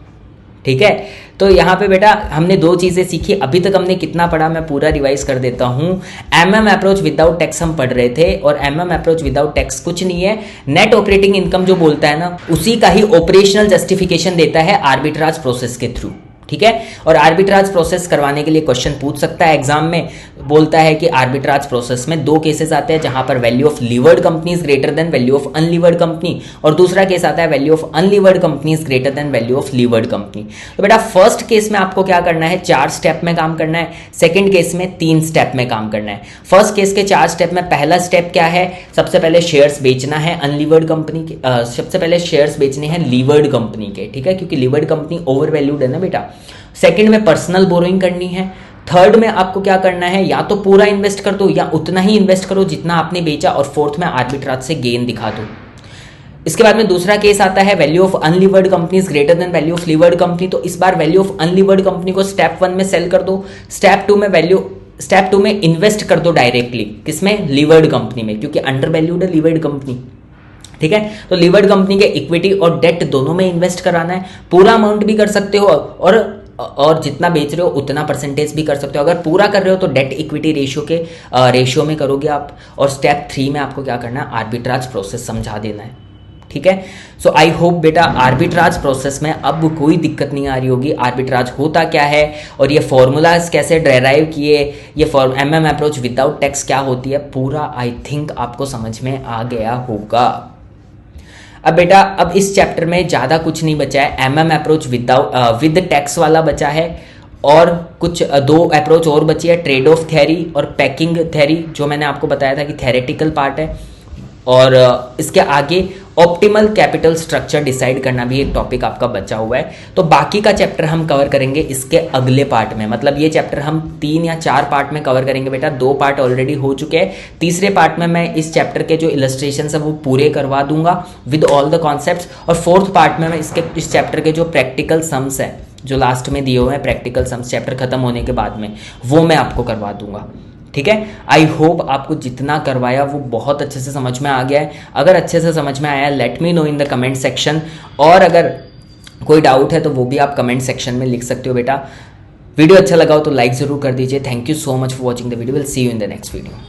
ठीक है। तो यहाँ पे बेटा हमने दो चीज़ें सीखी। अभी तक हमने कितना पढ़ा मैं पूरा रिवाइज कर देता हूँ। एमएम अप्रोच विदाउट टैक्स हम पढ़ रहे थे, और एमएम अप्रोच विदाउट टैक्स कुछ नहीं है, नेट ऑपरेटिंग इनकम जो बोलता है ना, उसी का ही ऑपरेशनल जस्टिफिकेशन देता है आर्बिट्राज प्रोसेस के थ्रू। ठीक है। और आर्बिट्राज प्रोसेस करवाने के लिए क्वेश्चन पूछ सकता है एग्जाम में, बोलता है कि आर्बिट्राज प्रोसेस में दो केसेस आते हैं जहां पर value of levered company is greater than value of unlevered company, और दूसरा केस आता है value of unlevered company is greater than value of levered company. तो बेटा फर्स्ट केस में आपको क्या करना है, 4 स्टेप में काम करना है, सेकेंड केस में 3 स्टेप में काम करना है। फर्स्ट केस के 4 स्टेप में पहला स्टेप क्या है, सबसे पहले शेयर्स बेचना है अनलीवर्ड कंपनी के, सबसे पहले शेयर्स बेचने हैं लीवर्ड कंपनी के, ठीक है, क्योंकि लीवर्ड कंपनी ओवर वैल्यूड है ना बेटा। सेकंड में पर्सनल बोरोइंग करनी है। थर्ड में आपको क्या करना है, या तो पूरा इन्वेस्ट कर दो या उतना ही इन्वेस्ट करो जितना आपने बेचा, और फोर्थ में आर्बिट्राज से गेन दिखा दो। इसके बाद में दूसरा केस आता है value of unlevered company greater than value of levered company. तो इस बार वैल्यू ऑफ अनलीवर्ड कंपनी को स्टेप 1 में सेल कर दो, स्टेप 2 में इन्वेस्ट कर दो डायरेक्टली, किसमें, लीवर्ड कंपनी में, क्योंकि अंडर वैल्यूड है लीवर्ड कंपनी। ठीक है। तो लीवर्ड कंपनी के इक्विटी और डेट दोनों में इन्वेस्ट कराना है। पूरा अमाउंट भी कर सकते हो और जितना बेच रहे हो उतना परसेंटेज भी कर सकते हो। अगर पूरा कर रहे हो तो डेट इक्विटी रेशियो में करोगे आप। और स्टेप 3 में आपको क्या करना है, आर्बिट्राज प्रोसेस समझा देना है। ठीक है। सो आई होप बेटा आर्बिट्राज प्रोसेस में अब कोई दिक्कत नहीं आ रही होगी। आर्बिट्राज होता क्या है और ये फॉर्मूलाज कैसे डेराइव किए, ये एमएम अप्रोच विदाउट टैक्स क्या होती है, पूरा आई थिंक आपको समझ में आ गया होगा। अब बेटा अब इस चैप्टर में ज़्यादा कुछ नहीं बचा है, एमएम अप्रोच विद टैक्स वाला बचा है, और कुछ 2 अप्रोच और बची है, ट्रेड ऑफ थ्योरी और पैकिंग थ्योरी, जो मैंने आपको बताया था कि थ्योरेटिकल पार्ट है। और इसके आगे ऑप्टिमल कैपिटल स्ट्रक्चर डिसाइड करना भी एक टॉपिक आपका बचा हुआ है। तो बाकी का चैप्टर हम कवर करेंगे इसके अगले पार्ट में, मतलब ये चैप्टर हम 3 या 4 पार्ट में कवर करेंगे बेटा। 2 पार्ट ऑलरेडी हो चुके हैं, तीसरे पार्ट में मैं इस चैप्टर के जो इलस्ट्रेशन है वो पूरे करवा दूंगा विद ऑल द कॉन्सेप्ट्स, और फोर्थ पार्ट में मैं इस चैप्टर के जो प्रैक्टिकल सम्स है जो लास्ट में दिए हुए हैं, प्रैक्टिकल सम्स चैप्टर खत्म होने के बाद में, वो मैं आपको करवा दूंगा। ठीक है। आई होप आपको जितना करवाया वो बहुत अच्छे से समझ में आ गया है। अगर अच्छे से समझ में आया let me know in the comment section, और अगर कोई डाउट है तो वो भी आप कमेंट सेक्शन में लिख सकते हो बेटा। वीडियो अच्छा लगा हो तो लाइक जरूर कर दीजिए। Thank you so much for watching the video, will see you in the next video.